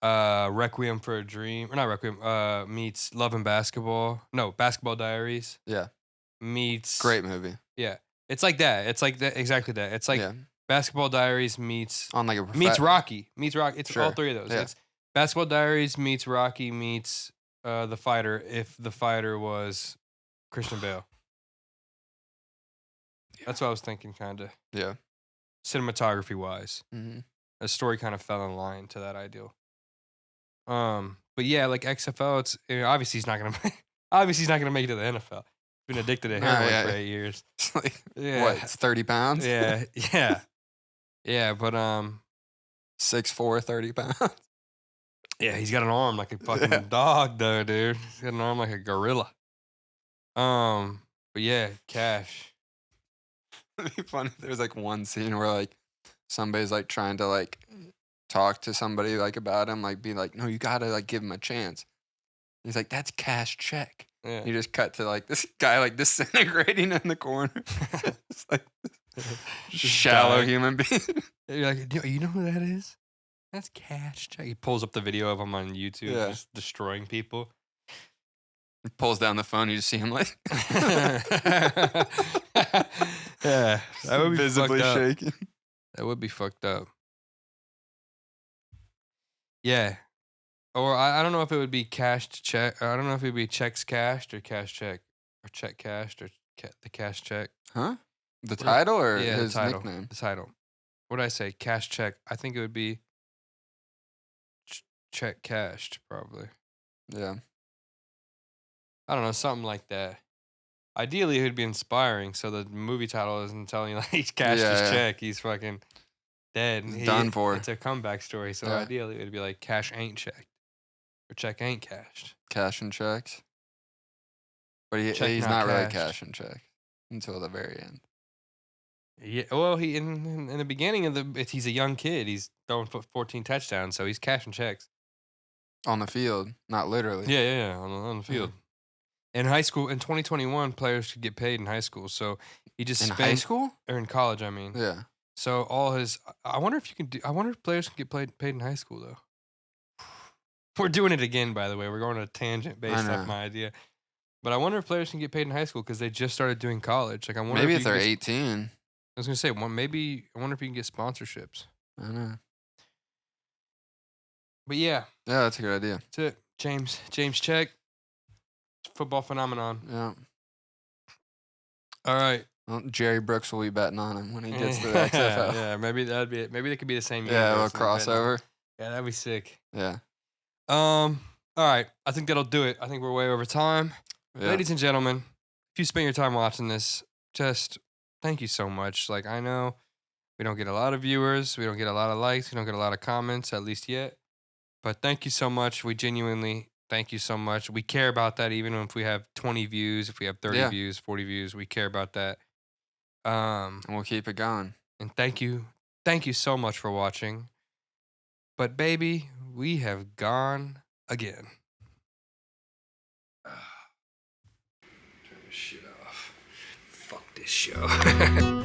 S3: Requiem for a Dream, or not Requiem, meets Love and Basketball. No, Basketball Diaries.
S2: Yeah.
S3: Meets
S2: Great movie.
S3: Yeah, it's like that. It's like that. Exactly that. It's like Basketball Diaries meets
S2: on like a
S3: meets Rocky. Meets Rocky. It's all
S2: Sure.
S3: three of those.
S2: Yeah.
S3: It's Basketball Diaries meets Rocky meets The Fighter. If The Fighter was Christian Bale. That's what I was thinking, kind of.
S2: Yeah.
S3: Cinematography wise.
S2: Mm-hmm.
S3: The story kind of fell in line to that ideal. But yeah, like XFL, it's obviously he's not gonna make it to the NFL. He's been addicted to heroin for 8 years.
S2: It's like,
S3: Yeah.
S2: what, it's 30 pounds?
S3: Yeah, yeah, but
S2: 6'4", 30 pounds.
S3: yeah, he's got an arm like a fucking dog, though, dude. He's got an arm like a gorilla. But yeah, Cash.
S2: It'd be funny. There's like one scene where like somebody's like trying to like talk to somebody like about him, like be like, no, you gotta like give him a chance. He's like, that's Cash Check.
S3: Yeah.
S2: You just cut to like this guy like disintegrating in the corner. It's like shallow
S3: dying.
S2: human being.
S3: You're like, you know who that is? That's Cash Check. He pulls up the video of him on YouTube, just destroying people.
S2: He pulls down the phone. You just see him like,
S3: yeah, that would be
S2: visibly
S3: fucked up.
S2: shaking.
S3: That would be fucked up. Yeah. Or I don't know if it would be cashed check. I don't know if it would be checks cashed or cash check. Or check cashed or the cash check.
S2: Huh? The title or
S3: Yeah,
S2: his
S3: the title.
S2: nickname?
S3: The title. What did I say? Cash check. I think it would be check cashed, probably.
S2: Yeah.
S3: I don't know, something like that. Ideally, it would be inspiring, so the movie title isn't telling you like he's cashed his check. He's fucking dead.
S2: He's done for.
S3: It's a comeback story, so ideally it would be like cash ain't checked. Or check ain't cashed.
S2: Cash and checks. But he's
S3: Check
S2: not
S3: not
S2: really
S3: cashed.
S2: cash and check until the very end.
S3: Yeah, well, he in the beginning of he's a young kid. He's throwing 14 touchdowns, so he's cashing checks.
S2: On the field, not literally.
S3: Yeah, on the field. In high school, in 2021, players could get paid in high school. So he just
S2: In high school?
S3: or in college, I mean.
S2: Yeah.
S3: So all his, I wonder if you can do. I wonder if players can get paid in high school though. We're doing it again, by the way. We're going on a tangent based off my idea. But I wonder if players can get paid in high school because they just started doing college. Like I wonder
S2: Maybe
S3: if
S2: if they're 18.
S3: I was gonna say, well, maybe I wonder if you can get sponsorships.
S2: I don't know.
S3: But yeah,
S2: Yeah, that's a good idea.
S3: that's it. James Check, football phenomenon.
S2: Yeah.
S3: All right.
S2: Well, Jerry Brooks will be betting on him when he gets to the XFL.
S3: Yeah, maybe that'd be it. Maybe they could be the same.
S2: Yeah, a
S3: universe and they're betting.
S2: crossover.
S3: Yeah, that'd be sick.
S2: Yeah.
S3: All right. I think that'll do it. I think we're way over time.
S2: Yeah.
S3: Ladies and gentlemen, if you spent your time watching this, just thank you so much. Like, I know we don't get a lot of viewers, we don't get a lot of likes, we don't get a lot of comments, at least yet. But thank you so much. We genuinely thank you so much. We care about that even if we have 20 views, if we have 30 views, 40 views, we care about that.
S2: And we'll keep it going.
S3: And thank you so much for watching. But baby, we have gone again. Turn this shit off. Fuck this show.